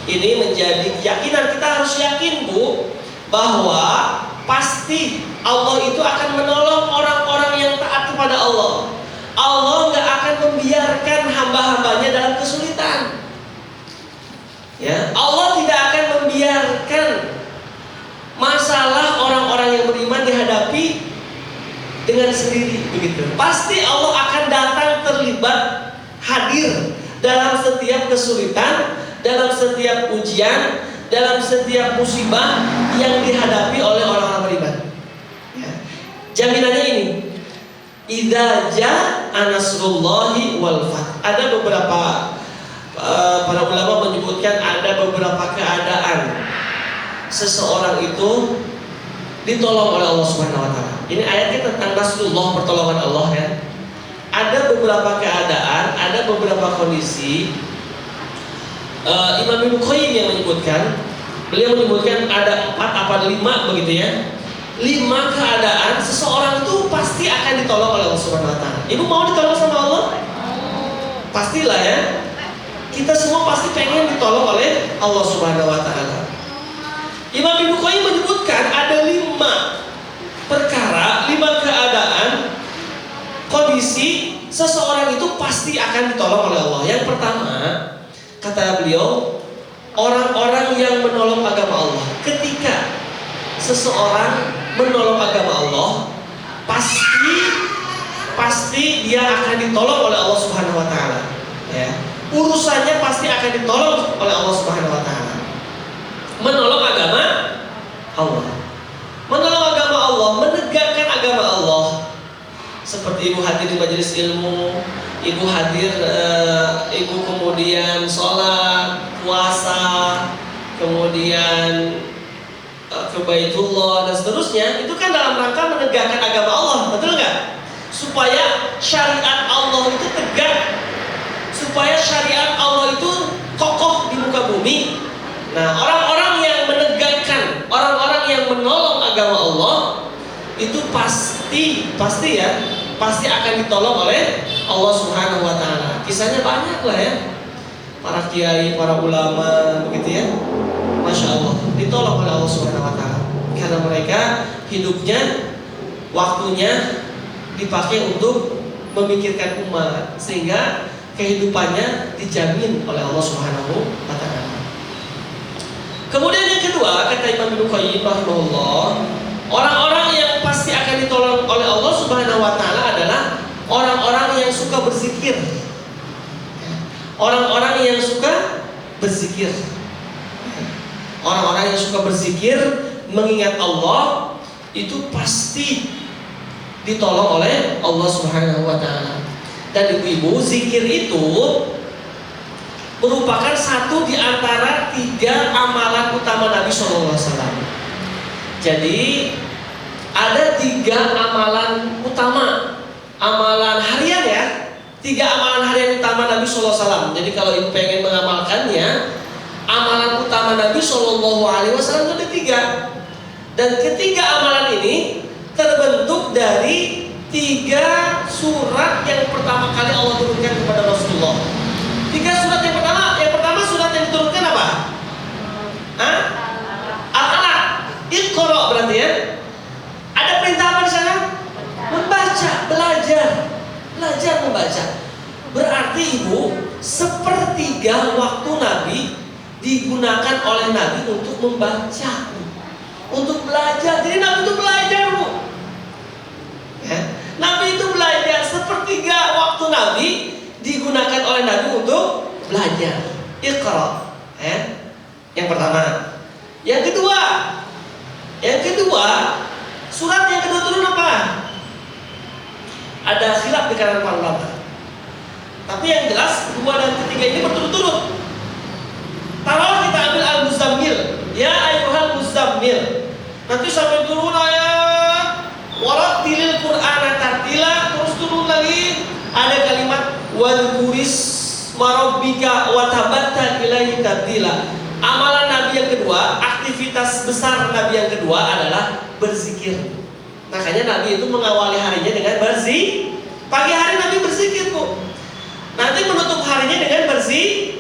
[SPEAKER 2] ini menjadi keyakinan, kita harus yakin Bu, bahwa pasti Allah itu akan menolong orang-orang yang taat kepada Allah. Allah nggak akan membiarkan hamba-hambanya dalam kesulitan. Ya, Allah tidak akan membiarkan masalah orang-orang yang beriman dihadapi dengan sendiri, begitu. Pasti Allah akan datang terlibat, hadir dalam setiap kesulitan, dalam setiap ujian, dalam setiap musibah yang dihadapi oleh orang-orang beriman. Ya. Jaminannya ini, idza jaa nasrullahi wal fath. Ada beberapa para ulama menyebutkan ada beberapa keadaan seseorang itu ditolong oleh Allah Subhanahu wa taala. Ini ayatnya tentang Rasulullah, pertolongan Allah ya. Ada beberapa keadaan, ada beberapa kondisi. Imam Ibnu Qayyim yang menyebutkan, beliau menyebutkan ada 4 apa 5 begitu ya. 5 keadaan seseorang itu pasti akan ditolong oleh Allah Subhanahu wa taala. Ibu mau ditolong sama Allah? Pastilah ya. Kita semua pasti pengen ditolong oleh Allah Subhanahu wa taala. Imam Ibnu Qayyim menyebutkan ada 5 perkara, 5 keadaan, kondisi seseorang itu pasti akan ditolong oleh Allah. Yang pertama, kata beliau, orang-orang yang menolong agama Allah. Ketika seseorang menolong agama Allah, pasti dia akan ditolong oleh Allah Subhanahu wa taala. Ya. Urusannya pasti akan ditolong oleh Allah Subhanahu wa taala. Menolong agama Allah. Menolong agama Allah, menegakkan agama Allah. Seperti ibu hadir di majelis ilmu, ibu hadir, ibu kemudian sholat, puasa, kemudian ke Baitullah dan seterusnya. Itu kan dalam rangka menegakkan agama Allah, betul nggak? Supaya syariat Allah itu tegak, supaya syariat Allah itu kokoh di muka bumi. Nah, orang-orang yang menegakkan, orang-orang yang menolong agama Allah itu pasti akan ditolong oleh Allah Subhanahu wa taala. Kisahnya banyak lah ya. Para kiai, para ulama begitu ya. Masya Allah, ditolong oleh Allah Subhanahu wa taala. Karena mereka hidupnya, waktunya dipakai untuk memikirkan umat, sehingga kehidupannya dijamin oleh Allah Subhanahu wa taala. Kemudian yang kedua, kata Imam Ibnu Qayyim rahimahullah, orang-orang yang pasti akan ditolong oleh Allah Subhanahu wa taala adalah orang-orang yang suka berzikir. Orang-orang yang suka berzikir. Orang-orang yang suka berzikir, mengingat Allah, itu pasti ditolong oleh Allah Subhanahu wa taala. Dan ibu-ibu, zikir itu merupakan satu di antara 3 amalan utama Nabi SAW. Jadi ada 3 amalan utama, amalan harian ya, 3 amalan harian utama Nabi SAW. Jadi kalau ibu pengen mengamalkannya, amalan utama Nabi SAW itu ada 3. Dan ketiga amalan ini terbentuk dari 3 surat yang pertama kali Allah turunkan kepada Rasulullah. 3 surat yang pertama surat yang diturunkan apa? Al-Alaq. Iqra berarti ya. Ada perintah apa di sana? Membaca, belajar membaca. Berarti ibu, 1/3 waktu Nabi digunakan oleh Nabi untuk membaca, untuk belajar. Jadi Nabi itu belajar bu. Ya. Nabi itu belajar, 1/3 waktu Nabi digunakan oleh Nabi untuk belajar. Iqra. Yang pertama. Yang kedua, surat yang kedua turun apa? Ada khilaf di kalangan para ulama. Tapi yang jelas kedua dan ketiga ini berturut-turut. Taruhlah kita ambil Al-Muzammil, ya ayyuhal muzammil. Nanti sampai turun ayat warattilil Qur'ana tartila, terus turun lagi ada kalimat wadhkuris marabbika wa tabattal ilaihi tabtila. Amalan Nabi yang kedua, aktivitas besar Nabi yang kedua adalah berzikir. Makanya Nabi itu mengawali harinya dengan berzikir. Pagi hari Nabi berzikir kok. Nanti menutup harinya dengan berzikir.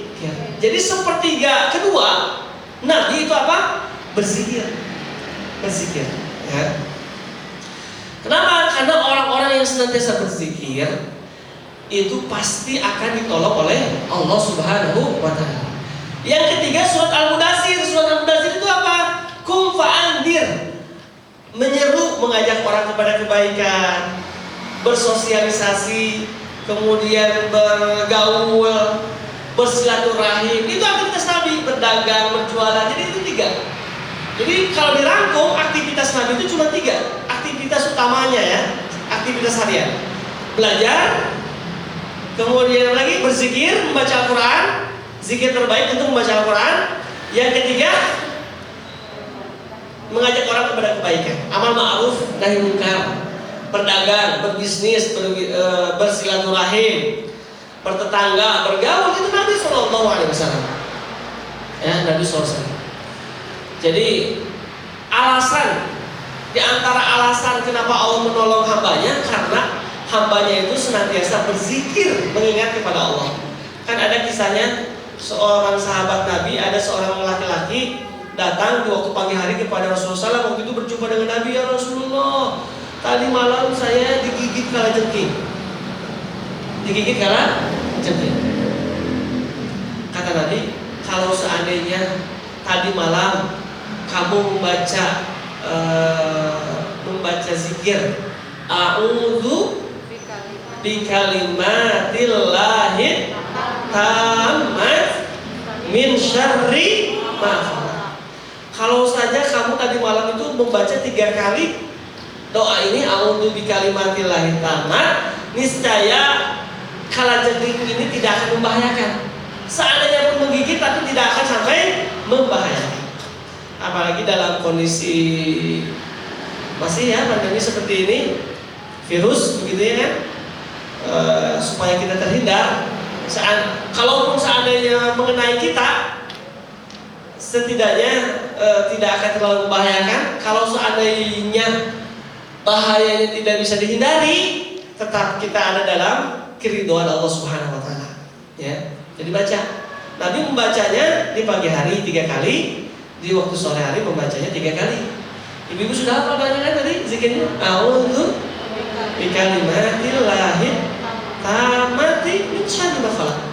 [SPEAKER 2] Jadi sepertiga kedua Nabi itu apa? Berzikir. Ya. Kenapa? Karena orang-orang yang senantiasa berzikir itu pasti akan ditolong oleh Allah Subhanahu wa Ta'ala. Yang ketiga surat Al-Mudaththir. Surat Al-Mudaththir itu apa? Qum fa'andir. Menyeru, mengajak orang kepada kebaikan, bersosialisasi, kemudian bergaul, bersilaturahim. Itu aktivitas Nabi, berdagang, berjualan. Jadi itu 3. Jadi kalau dirangkum aktivitas Nabi itu cuma 3. Aktivitas utamanya ya, aktivitas harian. Belajar, kemudian lagi berzikir, membaca Al-Quran. Zikir terbaik untuk membaca Al-Quran. Yang ketiga, mengajak orang kepada kebaikan, amal ma'ruf nahi munkar, berdagang, berbisnis, bersilaturahim, bertetangga, bergaul. Itu Nabi Sallallahu Alaihi Wasallam. Ya, Nabi SAW. Jadi alasan, di antara alasan kenapa Allah menolong hambanya, karena hambanya itu senantiasa berzikir, mengingat kepada Allah. Kan ada kisahnya, seorang sahabat Nabi, ada seorang laki-laki datang di waktu pagi hari kepada Rasulullah SAW. Waktu itu berjumpa dengan Nabi, ya Rasulullah, tadi malam saya digigit kalajengking. Kata Nabi, kalau seandainya tadi malam kamu membaca zikir, a'udzu bikalimatillahi tammat min syarri ma khalaq. Kalau saja kamu tadi malam itu membaca 3 kali doa ini, a'udzu bikalimatillahi tammat, niscaya kalajengking ini tidak akan membahayakan. Seandainya pun menggigit tapi tidak akan sampai membahayakan. Apalagi dalam kondisi masih ya pandemi seperti ini, virus begitu ya kan, supaya kita terhindar. Kalaupun seandainya mengenai kita, setidaknya tidak akan terlalu membahayakan. Kalau seandainya bahayanya tidak bisa dihindari, tetap kita ada dalam keridhaan Allah Subhanahu wa Ta'ala. Ya, jadi baca. Nabi membacanya di pagi hari 3 kali, di waktu sore hari membacanya 3 kali. Ibu-ibu sudah hafal banyak kan tadi zikirnya? A'udzu bikalimatillahi tammati min syarri ma khalaq.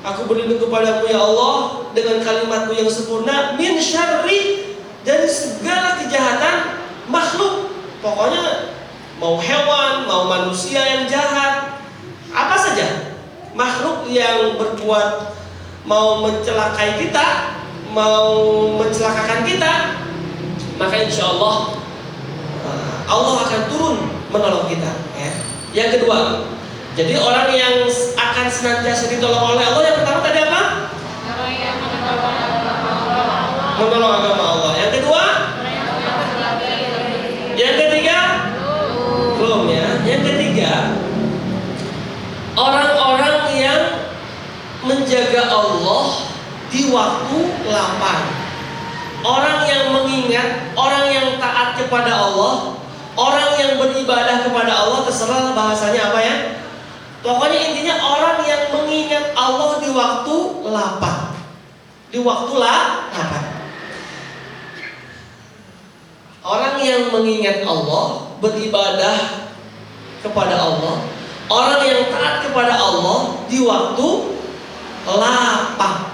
[SPEAKER 2] Aku berlindung kepadamu ya Allah dengan kalimatmu yang sempurna, min syarri, dari segala kejahatan makhluk. Pokoknya mau hewan, mau manusia yang jahat, apa saja makhluk yang berbuat mau mencelakai kita, mau mencelakakan kita, maka insya Allah Allah akan turun menolong kita. Ya. Yang kedua, jadi orang yang akan senantiasa ditolong oleh Allah, yang pertama tadi apa? Menolong agama Allah. Yang kedua, yang ketiga, belum ya. Yang ketiga, orang-orang yang menjaga Allah di waktu lapang. Orang yang mengingat, orang yang taat kepada Allah, orang yang beribadah kepada Allah, terserah bahasanya apa ya. Pokoknya intinya orang yang mengingat Allah di waktu lapang. Di waktu lapang. Orang yang mengingat Allah, beribadah kepada Allah, orang yang taat kepada Allah di waktu lapang.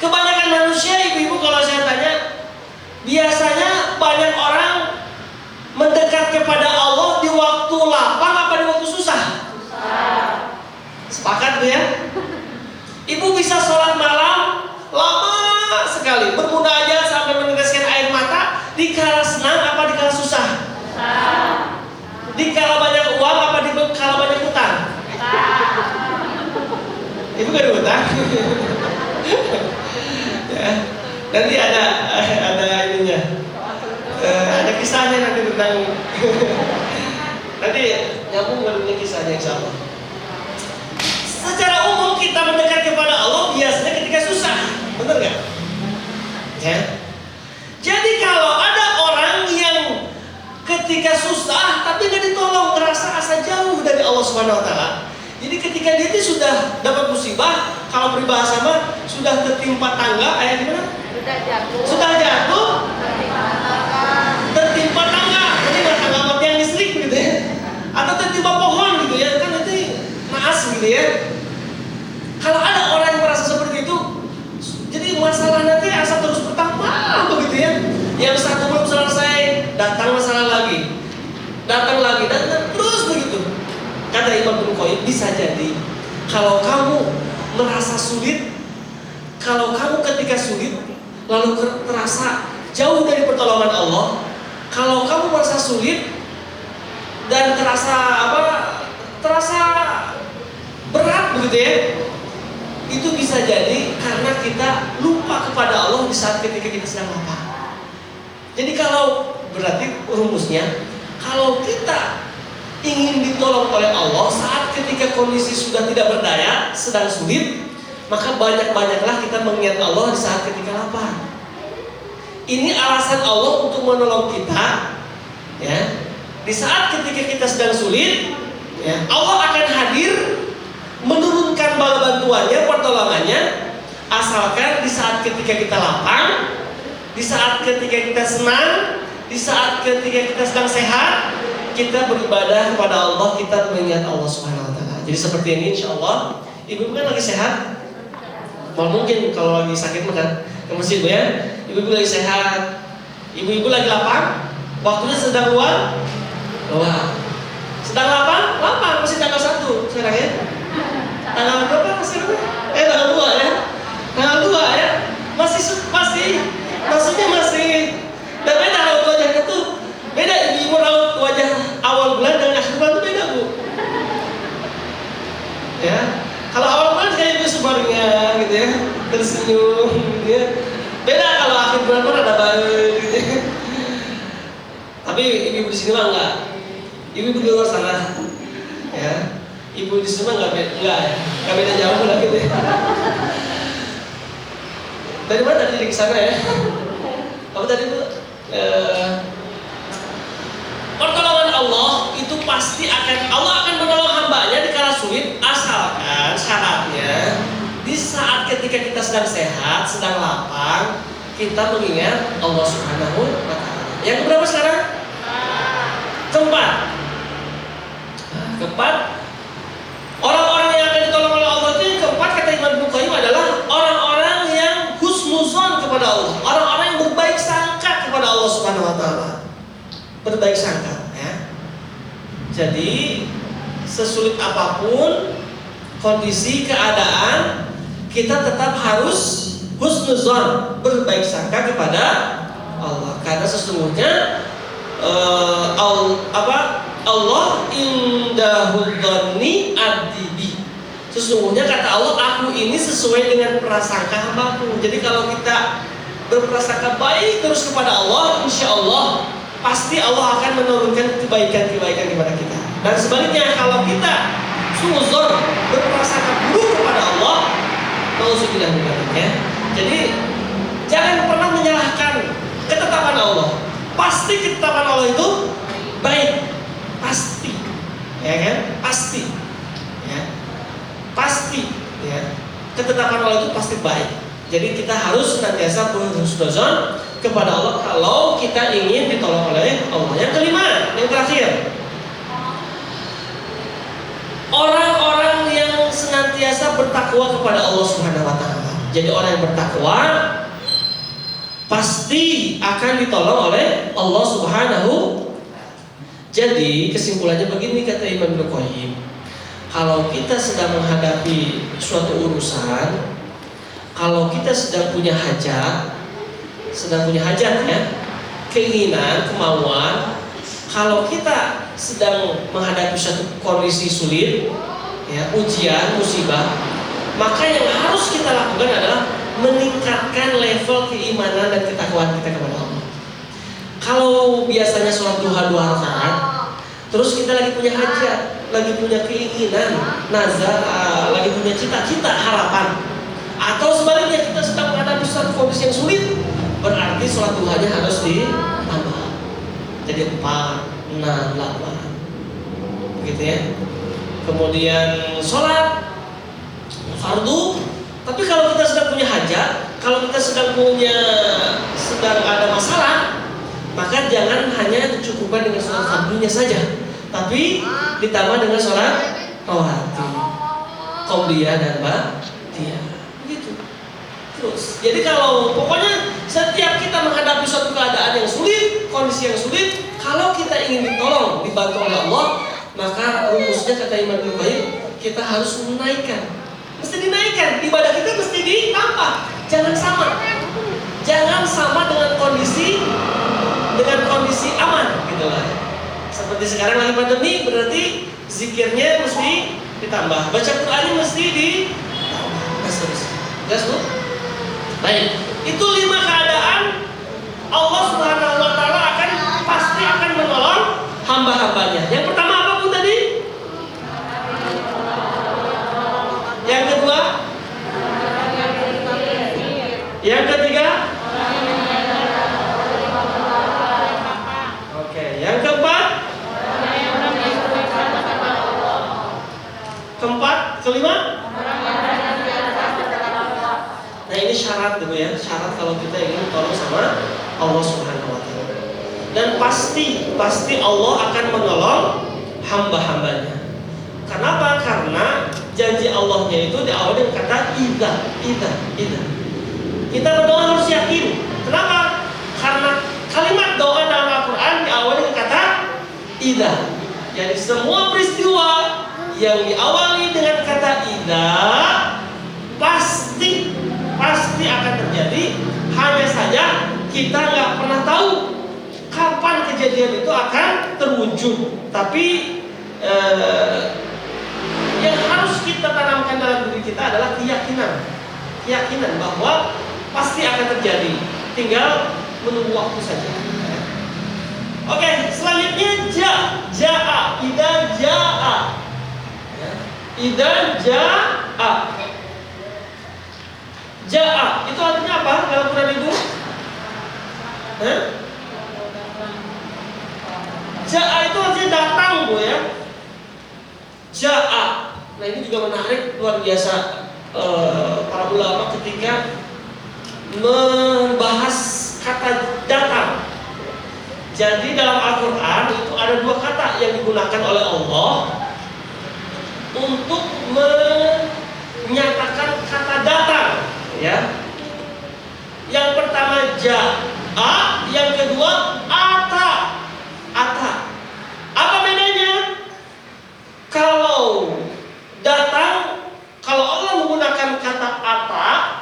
[SPEAKER 2] Kebanyakan manusia, ibu-ibu, kalau saya tanya, biasanya banyak orang mendekat kepada Allah di waktu lapang apa di waktu susah? Sepakat bu ya? Ibu bisa sholat malam lama sekali, bermunajat sampai Ya, nanti ada ininya, ada kisahnya nanti tentang nanti nyambung dengan kisahnya insya Allah. Secara umum kita mendekat kepada Allah biasanya ketika susah, benar nggak? Ya. Jadi kalau ada orang yang ketika susah tapi nggak ditolong, merasa asa jauh dari Allah Subhanahu Wa Taala. Jadi ketika dia itu sudah dapat musibah, kalau peribahasa mah sudah tertimpa tangga, ayat gimana? Sudah jatuh, tertimpa tangga. Jadi nggak tangga mati yang listrik gitu ya, atau tertimpa pohon gitu ya, kan itu naas gitu ya. Kalau ada orang yang merasa seperti itu, jadi masalah nanti asa terus bertambah begitu ya. Yang satu belum selesai, datang masalah lagi, datang terus begitu. Kata Imam Ibnu Qayyim, bisa jadi kalau kamu merasa sulit, kalau kamu ketika sulit lalu terasa jauh dari pertolongan Allah, kalau kamu merasa sulit dan terasa berat begitu ya, itu bisa jadi karena kita lupa kepada Allah di saat ketika kita sedang lapar. Jadi kalau berarti rumusnya, kalau kita ingin ditolong oleh Allah saat ketika kondisi sudah tidak berdaya, sedang sulit, maka banyak-banyaklah kita mengingat Allah di saat ketika lapar. Ini alasan Allah untuk menolong kita, ya. Di saat ketika kita sedang sulit, ya, Allah akan hadir menurunkan bala bantuannya, pertolongannya, asalkan di saat ketika kita lapar, di saat ketika kita senang, di saat ketika kita sedang sehat, kita beribadah kepada Allah, kita mengingat Allah Subhanahu Wa Taala. Jadi seperti ini, insya Allah. Ibu kan lagi sehat. Mau mungkin kalau lagi sakit makan ke masjid ya. Ibu lagi sehat. Ibu lapar. Waktunya sedang luang. Sedang lapar. Masih tanggal 1 sekarang ya. Tanggal berapa sekarang? Tanggal 2 ya. Tanggal 2 ya. Masih. Maksudnya masih. Dan beda raut wajahnya tuh. Beda ibu raut wajah awal bulan dengan akhir bulan itu beda, Bu. Ya. Kalau awal bulan kayak ibu subarnya gitu ya, tersenyum gitu ya. Beda kalau akhir bulan pun ada baik gitu ya. Tapi ibu di sini mah enggak. Ibu di luar sana. Ya. Ibu di sini mah enggak beda jauh lah gitu ya. Dari mana tadi ke sana ya? Apa tadi, Bu? Pertolongan Allah itu pasti Allah akan menolong hambanya di kala sulit, asalkan syaratnya di saat ketika kita sedang sehat, sedang lapar, kita mengingat Allah Subhanahu Wa Taala. Yang keberapa sekarang? Keempat. Orang-orang yang akan ditolong oleh Allah itu yang keempat, kata Imam Ibnu Qayyim, adalah orang-orang yang husnuzon kepada Allah, orang-orang yang berbaik sangka kepada Allah Subhanahu Wa Taala. Berbaik sangka ya. Jadi sesulit apapun kondisi keadaan, kita tetap harus husnuzon, berbaik sangka kepada Allah, karena sesungguhnya Allah indahul dzanni abdi. Sesungguhnya kata Allah, aku ini sesuai dengan prasangka hambaku. Jadi kalau kita berprasangka baik terus kepada Allah, insya Allah pasti Allah akan menurunkan kebaikan-kebaikan kepada kita. Dan sebaliknya kalau kita suzon, berprasangka buruk kepada Allah, nauzubillah min dzalik ya. Jadi jangan pernah menyalahkan ketetapan Allah. Pasti ketetapan Allah itu baik, pasti, ya kan? Pasti, ya, pasti, ya. Ketetapan Allah itu pasti baik. Jadi kita harus senantiasa berhusnuzon kepada Allah kalau kita ingin ditolong oleh Allah. Yang kelima, yang terakhir, orang-orang yang senantiasa bertakwa kepada Allah Subhanahu Wa Taala. Jadi orang yang bertakwa pasti akan ditolong oleh Allah Subhanahu. Jadi kesimpulannya begini, kata Imam Ibnu Qayyim, kalau kita sedang menghadapi suatu urusan, kalau kita sedang punya hajat ya, keinginan, kemauan, kalau kita sedang menghadapi suatu kondisi sulit, ya, ujian, musibah, Maka yang harus kita lakukan adalah meningkatkan level keimanan dan ketakwaan kita kepada Allah. Kalau biasanya sholat duha 2 rakaat, terus kita lagi punya hajat, lagi punya keinginan, nazar, lagi punya cita-cita, harapan, atau sebaliknya kita sedang menghadapi suatu kondisi yang sulit, berarti sholat duhanya harus ditambah. Jadi 4, 6, 8, begitu ya. Kemudian sholat fardu. Tapi kalau kita sedang punya hajat, kalau kita sedang ada masalah, maka jangan hanya dicukupkan dengan sholat fardunya saja, tapi ditambah dengan sholat rawatib, qobliyah dan ba'diyah. Begitu. Terus, jadi kalau pokoknya setiap kita menghadapi suatu keadaan yang sulit, kondisi yang sulit, kalau kita ingin ditolong, dibantu oleh Allah, maka rumusnya kata Imam Ibnu Qayyim, kita harus menaikkan. Mesti dinaikkan, ibadah kita mesti ditambah. Jangan sama dengan kondisi aman, gitu lah. Seperti sekarang lagi pandemi, berarti zikirnya mesti ditambah, baca Qur'annya mesti ditambah. Jelas bu? Baik, itu 5 keadaan Allah Subhanahu Wa Taala pasti akan menolong hamba-hambanya. Yang pertama apa pun tadi? Yang kedua? Yang ketiga? Oke, yang keempat? Kelima? Nah ini syarat dulu ya, syarat kalau kita ingin tolong sama Allah Subhanahu Wa Taala. Dan pasti Allah akan menolong hamba-hambanya. Kenapa? Karena janji Allahnya itu diawali dengan kata idza. Kita berdoa harus yakin. Kenapa? Karena kalimat doa dalam Al-Quran diawali dengan kata idza. Jadi semua peristiwa yang diawali dengan kata idza pasti akan terjadi. Hanya saja kita nggak pernah tahu kapan kejadian itu akan terwujud. Tapi yang harus kita tanamkan dalam diri kita adalah keyakinan bahwa pasti akan terjadi, tinggal menunggu waktu saja. Oke, selanjutnya idza jaa itu artinya apa dalam Quran itu? Jaa itu artinya datang bu ya. Jaa. Nah ini juga menarik luar biasa para ulama ketika membahas kata datang. Jadi dalam Al-Quran itu ada 2 kata yang digunakan oleh Allah untuk menyatakan kata datang, ya. Yang pertama jaa, yang kedua ata. Apa bedanya? Kalau datang, kalau Allah menggunakan kata ata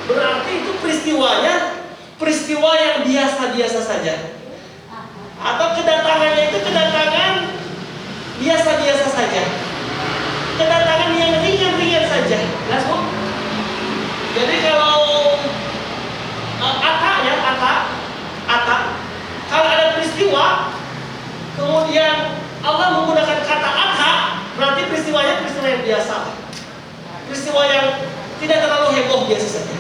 [SPEAKER 2] berarti itu peristiwa yang biasa-biasa saja. Atau kedatangannya itu kedatangan biasa-biasa saja. Kedatangan yang ringan-ringan saja. Jelas bu? Jadi kalau ata, kalau ada peristiwa, kemudian Allah menggunakan kata ata, berarti peristiwanya peristiwa yang biasa, peristiwa yang tidak terlalu heboh, biasa saja.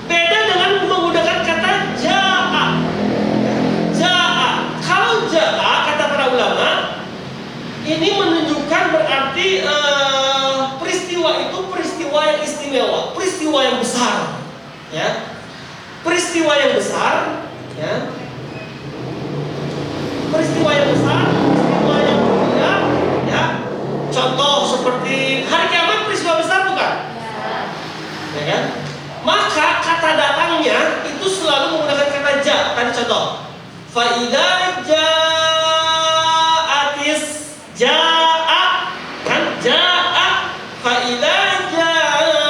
[SPEAKER 2] Beda dengan menggunakan kata jaa. Kalau jaa kata para ulama, ini menunjukkan berarti peristiwa itu peristiwa yang istimewa, peristiwa yang besar, ya. Peristiwa yang besar, ya. Peristiwa yang mulia, ya. Contoh seperti hari kiamat, peristiwa besar bukan? Ya kan? Maka kata datangnya itu selalu menggunakan kata ja. Tadi contoh, fa idza ja'atis ja'a, kan ja'a, fa idza ja'atis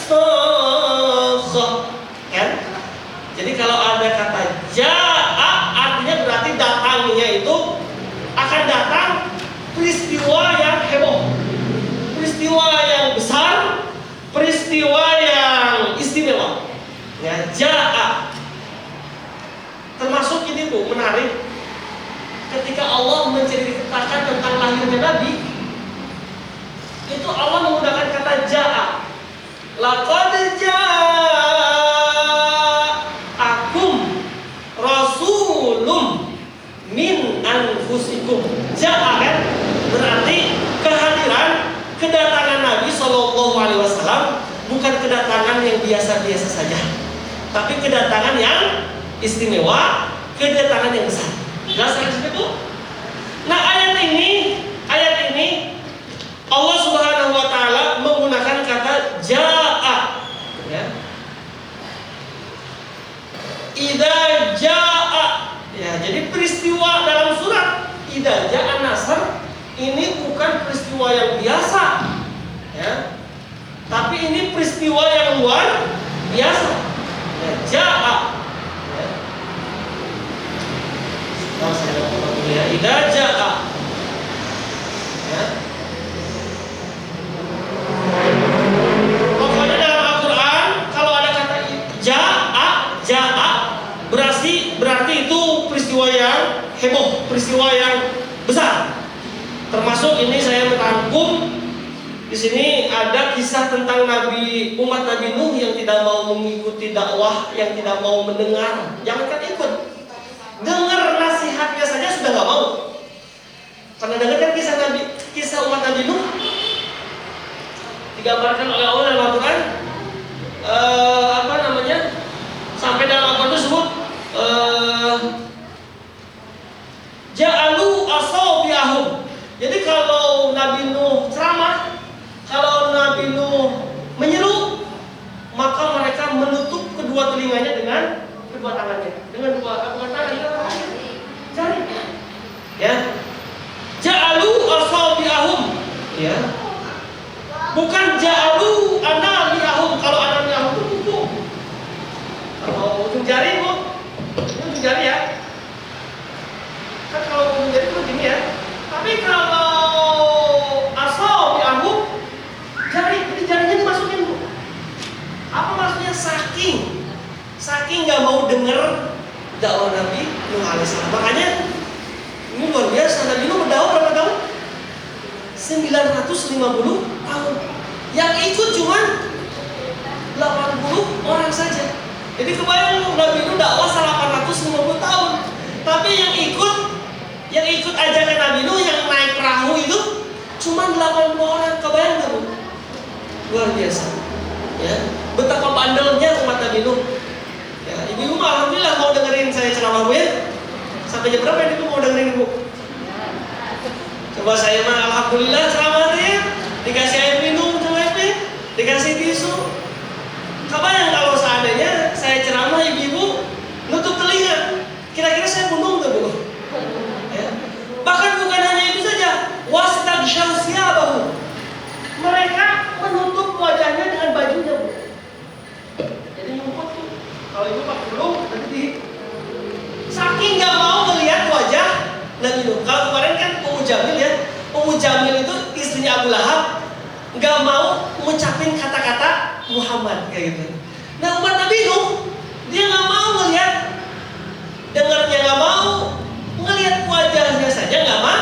[SPEAKER 2] sakhah, kan? Jadi kalau ada kata ja'a artinya berarti datangnya itu akan datang peristiwa yang heboh. peristiwa yang besar, peristiwa yang istimewa. Ya, ja'a. Termasuk ini Bu, menarik. Ketika Allah menceritakan tentang lahirnya Nabi, itu Allah menggunakan kata ja'a. Laqad ja'akum rasulun min anfusikum. Ja'a kan berarti kehadiran, kedatangan Nabi Shallallahu Alaihi Wasallam bukan kedatangan yang biasa-biasa saja, tapi kedatangan yang istimewa, kedatangan yang besar. Jelas kan itu? Nah ayat ini Allah Subhanahu Wa Taala menggunakan kata ja'a. Ya. Idza ja'a. Ya, jadi peristiwa dalam surat Idza ja'a Nasr ini bukan peristiwa yang biasa, ya, tapi ini peristiwa yang luar biasa. Ya, ja'a. Ya. Nah, saya ya, idza ja'a. Ya. Pokoknya dalam Al-Quran kalau ada kata ja'a berarti itu peristiwa yang heboh, peristiwa yang besar. Termasuk ini saya merangkum di sini ada kisah tentang umat Nabi Nuh yang tidak mau mengikuti dakwah, yang tidak mau mendengar. Jangankan ikut, dengar nasihatnya saja sudah nggak mau. Karena dengarkan kisah umat Nabi Nuh digambarkan oleh Allah dalam Al-Quran, sampai dalam Al-Quran tersebut ja'alu asabi'ahum. Jadi kalau Nabi Nuh ceramah, kalau Nabi Nuh menyeru, maka mereka menutup kedua telinganya dengan kedua tangannya, dengan dua tangan jari. Ya, ja'alu asabi'ahum. Ya, bukan ja'alu anamiyahum. Kalau anamiyahum itu ujung. Kalau ujung jari Bu, ini ujung jari ya. Kan kalau ujung jari itu gini ya. Tapi kalau asabi'ahum, jadi jarinya dimasukin Bu. Apa maksudnya? Saking nggak mau dengar dakwah Nabi Nuh alaihissalam. Makanya ini luar biasa. Nabi Nuh berdakwah berapa tahun? 950 tahun. Yang ikut cuma 80 orang saja. Jadi kebayang Nabi Nuh dakwah 850 tahun. Tapi yang ikut ajakan Nabi Nuh yang naik perahu itu cuma 80 orang. Kebayang nggak Bu? Luar biasa. Ya, betapa bandelnya umat Nabi Nuh. Ya, ibu-ibu alhamdulillah mau dengerin saya ceramah Bu ya. Sampai jam berapa ibu mau dengerin Bu? Coba saya mah alhamdulillah ceramahnya dikasih air minum cueknya, dikasih tisu. Kebayang kalau seandainya saya ceramah ibu-ibu nutup telinga, kira-kira saya bunuh nggak Bu? Ya. Bahkan bukan hanya itu saja, wastaghshaw siyabahu. Mereka menutup wajahnya dengan bajunya Bu. Jadi nyumput tuh. Kalau ibu pakai belum nanti di saking nggak mau melihat wajah Nabi Nuh. Kalau kemarin kan Ummu Jamil itu istrinya Abu Lahab, nggak mau ngucapin kata-kata Muhammad kayak gitu. Nah umat Nabi Nuh dia nggak mau melihat, dengarnya nggak mau, ngelihat wajahnya saja nggak mau.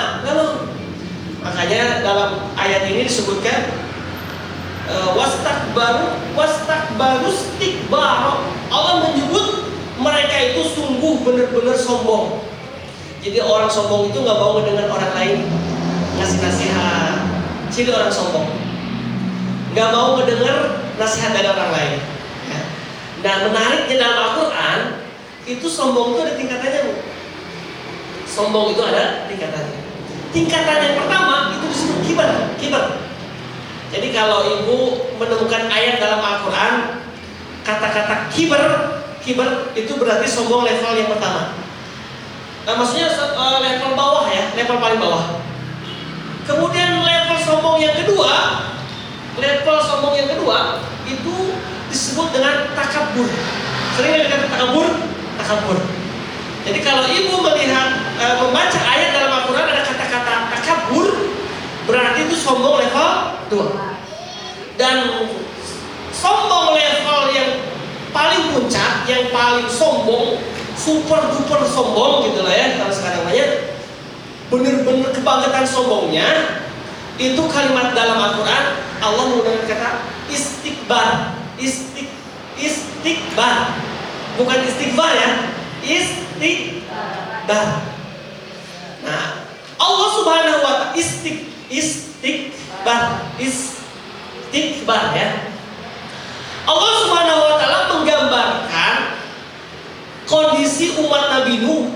[SPEAKER 2] Makanya dalam ayat ini disebutkan wastakbaru istikbara. Allah menyebut mereka itu sungguh benar-benar sombong. Jadi orang sombong itu nggak mau mendengar orang lain ngasih nasihat. Jadi orang sombong nggak mau mendengar nasihat dari orang lain. Ya. Nah menariknya dalam Al-Quran itu sombong itu ada tingkatannya Bu. Sombong itu ada tingkatannya. Tingkatan yang pertama itu disebut kibar. Jadi kalau ibu menemukan ayat dalam Al-Quran kata-kata kibar itu berarti sombong level yang pertama. Nah, maksudnya level bawah ya, level paling bawah. Kemudian level sombong yang kedua itu disebut dengan takabur. Sering ada takabur. Jadi kalau ibu melihat membaca ayat dalam Al-Quran ada kata-kata takabur, berarti itu sombong level 2. dan sombong level yang paling puncak, yang paling sombong, super duper sombong gitu lah ya kalau sekarang namanya, bener-bener kebanggaan sombongnya, itu kalimat dalam Al-Quran Allah menggunakan kata istikbar, istikbar, bukan istighfar ya, istikbar. Nah, Allah Subhanahu wa Ta'ala istikbar ya. Allah Subhanahu wa Ta'ala menggambarkan kondisi umat Nabi Nuh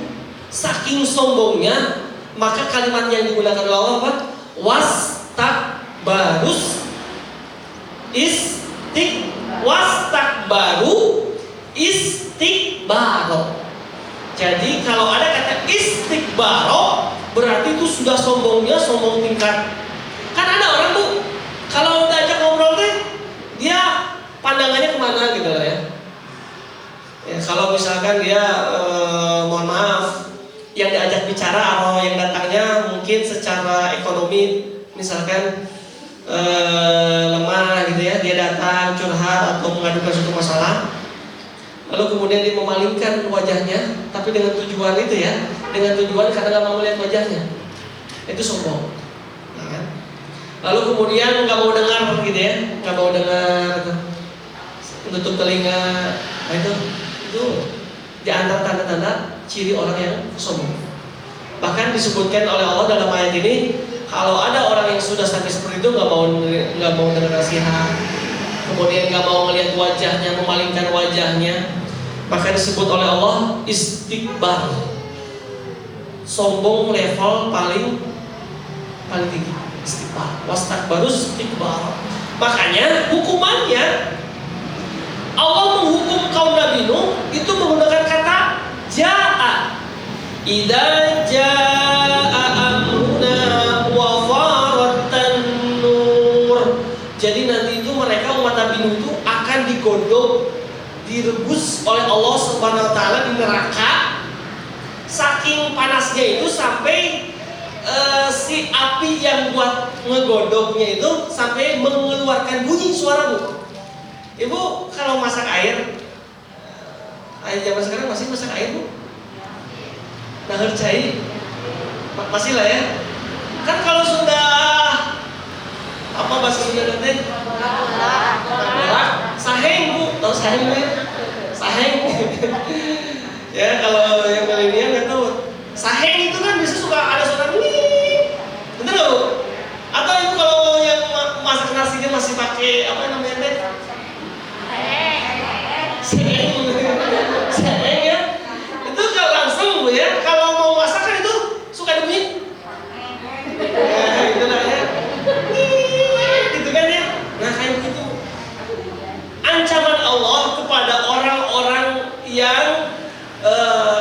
[SPEAKER 2] saking sombongnya, maka kalimat yang digunakan oleh Allah apa? Wastakbaru istikbaro. Jadi kalau ada kata istikbaro, berarti itu sudah sombongnya sombong tingkat. Kan ada orang tuh kalau udah ajak ngobrol deh, dia pandangannya kemana gitu lah ya. Ya kalau misalkan dia mohon maaf, yang diajak bicara atau yang datangnya mungkin secara ekonomi misalkan lemah gitu ya, dia datang curhat atau mengadukan suatu masalah, lalu kemudian dia memalingkan wajahnya, tapi dengan tujuan itu ya, dengan tujuan karena nggak mau melihat wajahnya, itu sombong, ya kan? Lalu kemudian nggak mau dengar gitu ya, nggak mau dengar, menutup telinga, nah itu di antara tanda-tanda ciri orang yang sombong. Bahkan disebutkan oleh Allah dalam ayat ini, kalau ada orang yang sudah sampai seperti itu nggak mau dengar nasihat, kemudian nggak mau melihat wajahnya, memalingkan wajahnya, maka disebut oleh Allah istikbar, sombong level paling tinggi, istikbar, wastakbaru istikbar. Makanya hukumannya Allah menghukum kaum Nabi Nuh itu menggunakan kata ja'a. Idza jaa amruna wa faratan nur. Jadi nanti itu mereka umat Nabi Nuh itu akan digodok, direbus oleh Allah Subhanahu wa Ta'ala di neraka. Saking panasnya itu sampai si api yang buat ngegodoknya itu sampai mengeluarkan bunyi suara, Bu. Ibu kalau masak air zaman sekarang masih masak air, Bu? Nahar cai masih lah ya. Kan kalau sudah apa bahasa Sunda nanti? Saheng, Bu. Tahu saheng ya? Saheng. Ya kalau yang milenial nggak tahu. Saheng itu kan biasa suka ada suara nih. Betul nggak, Bu? Atau ibu kalau yang masak nasinya masih pakai apa namanya teh? Seheng ya. Itu kalau langsung, Bu ya. Kalau mau masak kan itu suka bunyi. Ya, itulah ya. Gitu kan ya. Nah, kayak begitu. Ancaman Allah kepada orang-orang yang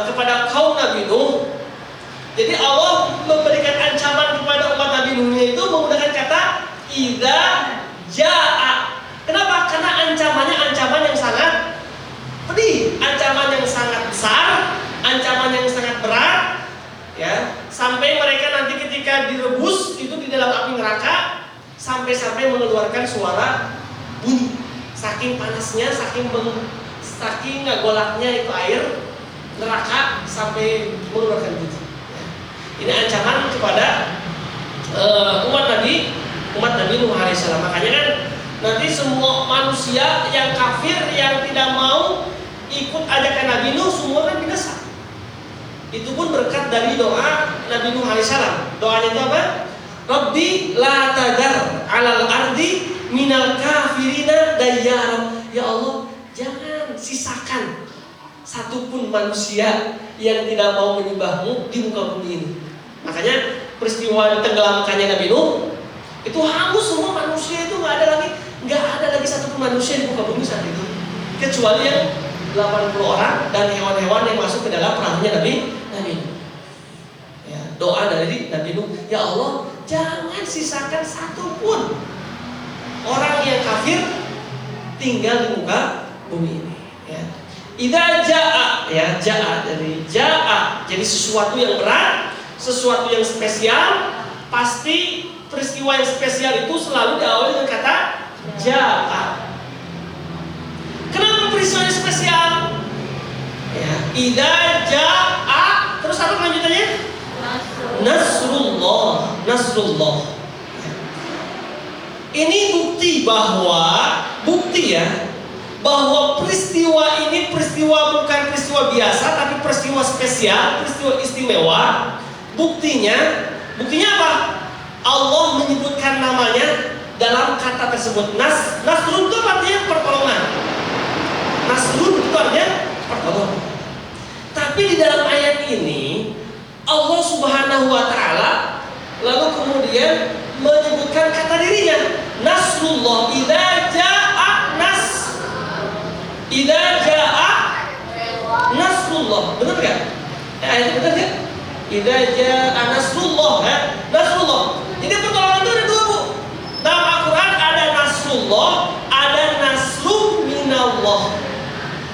[SPEAKER 2] kepada kaum Nabi Nuh. Jadi Allah memberikan ancaman kepada umat Nabi Nuh itu menggunakan kata idza jaa. Kenapa? Karena ancamannya ancaman yang sangat pedih, ancaman yang sangat besar, ancaman yang sangat berat, ya. Sampai mereka nanti ketika direbus itu di dalam api neraka, sampai mengeluarkan suara bunyi. Saking panasnya, saking ngagolaknya itu air neraka sampai mengeluarkan bunyi. Ini ancaman kepada umat Nabi Nuh alaihissalam. Makanya kan nanti semua manusia yang kafir yang tidak mau ikut ajakan Nabi Nuh semua kan binasa. Itu pun berkat dari doa Nabi Nuh alaihissalam. Doanya itu apa? Rabbi la tadar 'alal ardi minal kafirina dayyara. Ya Allah, jangan sisakan satupun manusia yang tidak mau menyembahmu di muka bumi ini. Makanya peristiwa tenggelamkannya Nabi Nuh itu hangus semua manusia, itu nggak ada lagi satupun manusia di muka bumi saat itu, kecuali yang 80 orang dan hewan-hewan yang masuk ke dalam perahunya Nabi Nuh. Ya, doa dari Nabi Nuh, ya Allah, jangan sisakan satupun orang yang kafir tinggal di muka bumi ini. Ya. Idza jaa, ya jaa dari jaa, jadi sesuatu yang berat, sesuatu yang spesial, pasti peristiwa yang spesial itu selalu diawali dengan kata ja'a. Kenapa peristiwa spesial? Ya, idza ja'a. Terus apa lanjutannya? Nasrullah. Nasrullah. Ini bukti bahwa peristiwa ini peristiwa bukan peristiwa biasa, tapi peristiwa spesial, peristiwa istimewa. Buktinya apa? Allah menyebutkan namanya dalam kata tersebut. Nasrun itu artinya pertolongan. Nasrun itu artinya pertolongan. Tapi di dalam ayat ini Allah Subhanahu wa taala lalu kemudian menyebutkan kata dirinya. Nasrullah idza jaa nasrullah. Benar enggak? Ayat benar enggak? Idza jaa nasrullah, Nasrullah. Jadi pertolongan itu ada dua, Bu. Dalam Al-Qur'an ada nasrullah, ada nasrum minallah.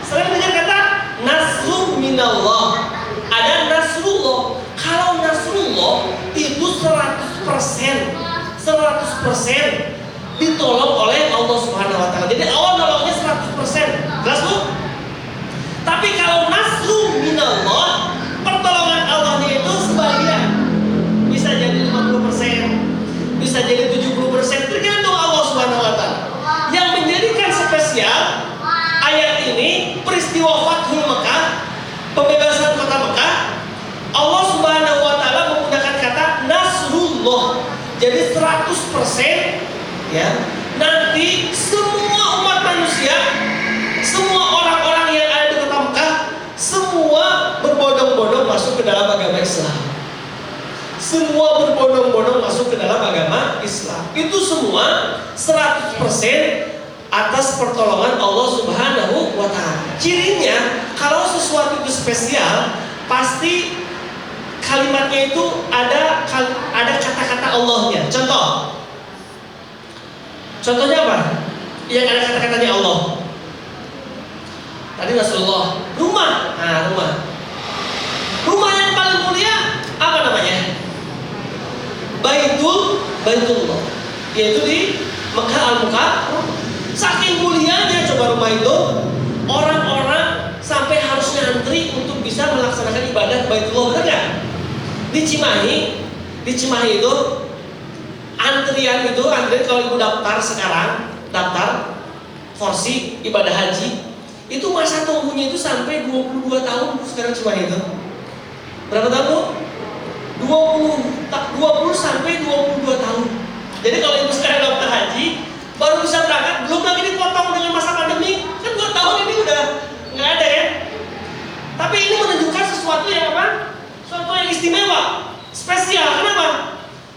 [SPEAKER 2] Sering dengar kata nasrum minallah. Ada nasrullah. Kalau nasrullah itu 100% ditolong oleh Allah Subhanahu wa taala. Jadi Allah nolongnya 100%. Jelas, Bu? Tapi kalau nasrum minallah, pertolongan Allahnya itu sebagian. Bisa jadi 50%, bisa jadi 70%, tergantung Allah Subhanahu wa taala. Yang menjadikan spesial ayat ini peristiwa Fathul Mekah, pembebasan kota Mekah, Allah Subhanahu wa taala menggunakan kata nasrullah. Jadi 100% ya. Nanti semua umat manusia, semua orang-orang yang ada di kota Mekah, semua berbondong-bondong masuk ke dalam agama Islam. Semua berbondong-bondong masuk ke dalam agama Islam. Itu semua 100% atas pertolongan Allah Subhanahu wa taala. Cirinya kalau sesuatu itu spesial, pasti kalimatnya itu ada kata-kata Allahnya. Contohnya apa? Yang ada kata-katanya Allah. Tadi Rasulullah. Rumah. Nah, rumah yang paling mulia apa namanya? Baitullah. Yaitu di Mekah Al-Mukarramah. Saking mulianya coba rumah itu, orang-orang sampai harus ngantri untuk bisa melaksanakan ibadah Baitullah. Benar nggak? Di Cimahi itu antrian kalau ibu daftar sekarang, daftar porsi ibadah haji, itu masa tunggunya itu sampai 22 tahun sekarang Cimahi itu. Berapa tahun, Bu? 20 sampai 22 tahun. Jadi kalau ibu sekarang daftar haji, baru bisa berangkat, belum lagi dipotong dengan masa pandemi, kan 2 tahun ini udah nggak ada ya. Tapi ini menunjukkan sesuatu yang apa? Sesuatu yang istimewa, spesial. Kenapa?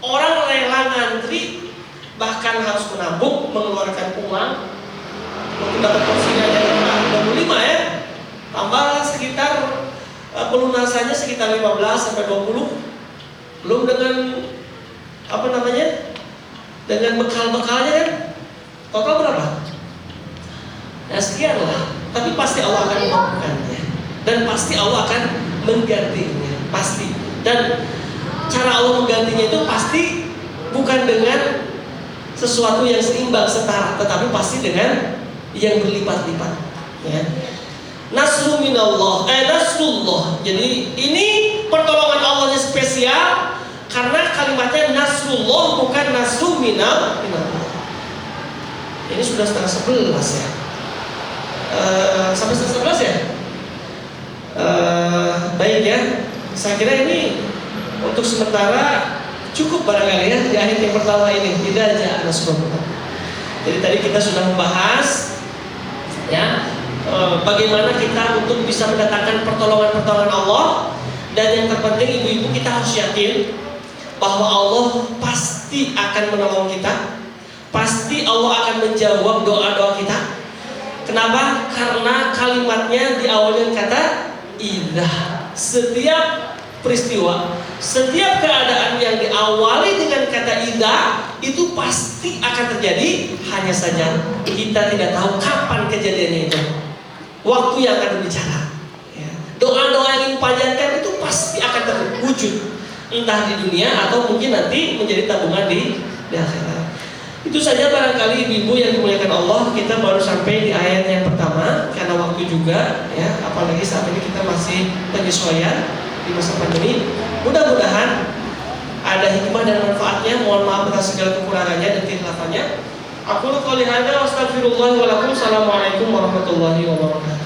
[SPEAKER 2] Orang rela ngantri, bahkan harus menabung, mengeluarkan uang untuk dapat porsinya aja 25 ya. Tambah sekitar pelunasannya sekitar 15 sampai 20. Belum dengan dengan bekal-bekalnya kan. Total berapa? Nah sekian lah. Tapi pasti Allah akan memampukannya, dan pasti Allah akan menggantinya, pasti. Dan cara Allah menggantinya itu pasti bukan dengan sesuatu yang seimbang setara, tetapi pasti dengan yang berlipat-lipat. Ya. Nasrullah minallah, nasrullah. Jadi ini pertolongan Allahnya spesial karena kalimatnya nasrullah, bukan nasru minallah. Ini sudah setengah 11 ya. Sampai setengah 11 ya. Baik ya. Saya kira ini untuk sementara cukup barangkali ya di ayat yang pertama ini. Tidak aja nasrullah. Jadi tadi kita sudah membahas ya bagaimana kita untuk bisa mendatangkan pertolongan Allah, dan yang terpenting ibu-ibu kita harus yakin bahwa Allah pasti akan menolong kita, pasti Allah akan menjawab doa-doa kita. Kenapa? Karena kalimatnya diawali dengan kata idza. Setiap peristiwa, setiap keadaan yang diawali dengan kata idza itu pasti akan terjadi, hanya saja kita tidak tahu kapan kejadiannya itu, waktu yang akan berbicara. Doa-doa yang dipanjatkan itu pasti akan terwujud, entah di dunia atau mungkin nanti menjadi tabungan di akhirat. Itu saja barangkali ibu-ibu yang dimuliakan Allah, kita baru sampai di ayat yang pertama karena waktu juga ya, apalagi saat ini kita masih penyesuaian di masa pandemi. Mudah-mudahan ada hikmah dan manfaatnya. Mohon maaf atas segala kekurangannya dan kekhilaafannya. Aku qouli hadza wa astaghfirullah wa lakum. Assalamualaikum warahmatullahi wabarakatuh.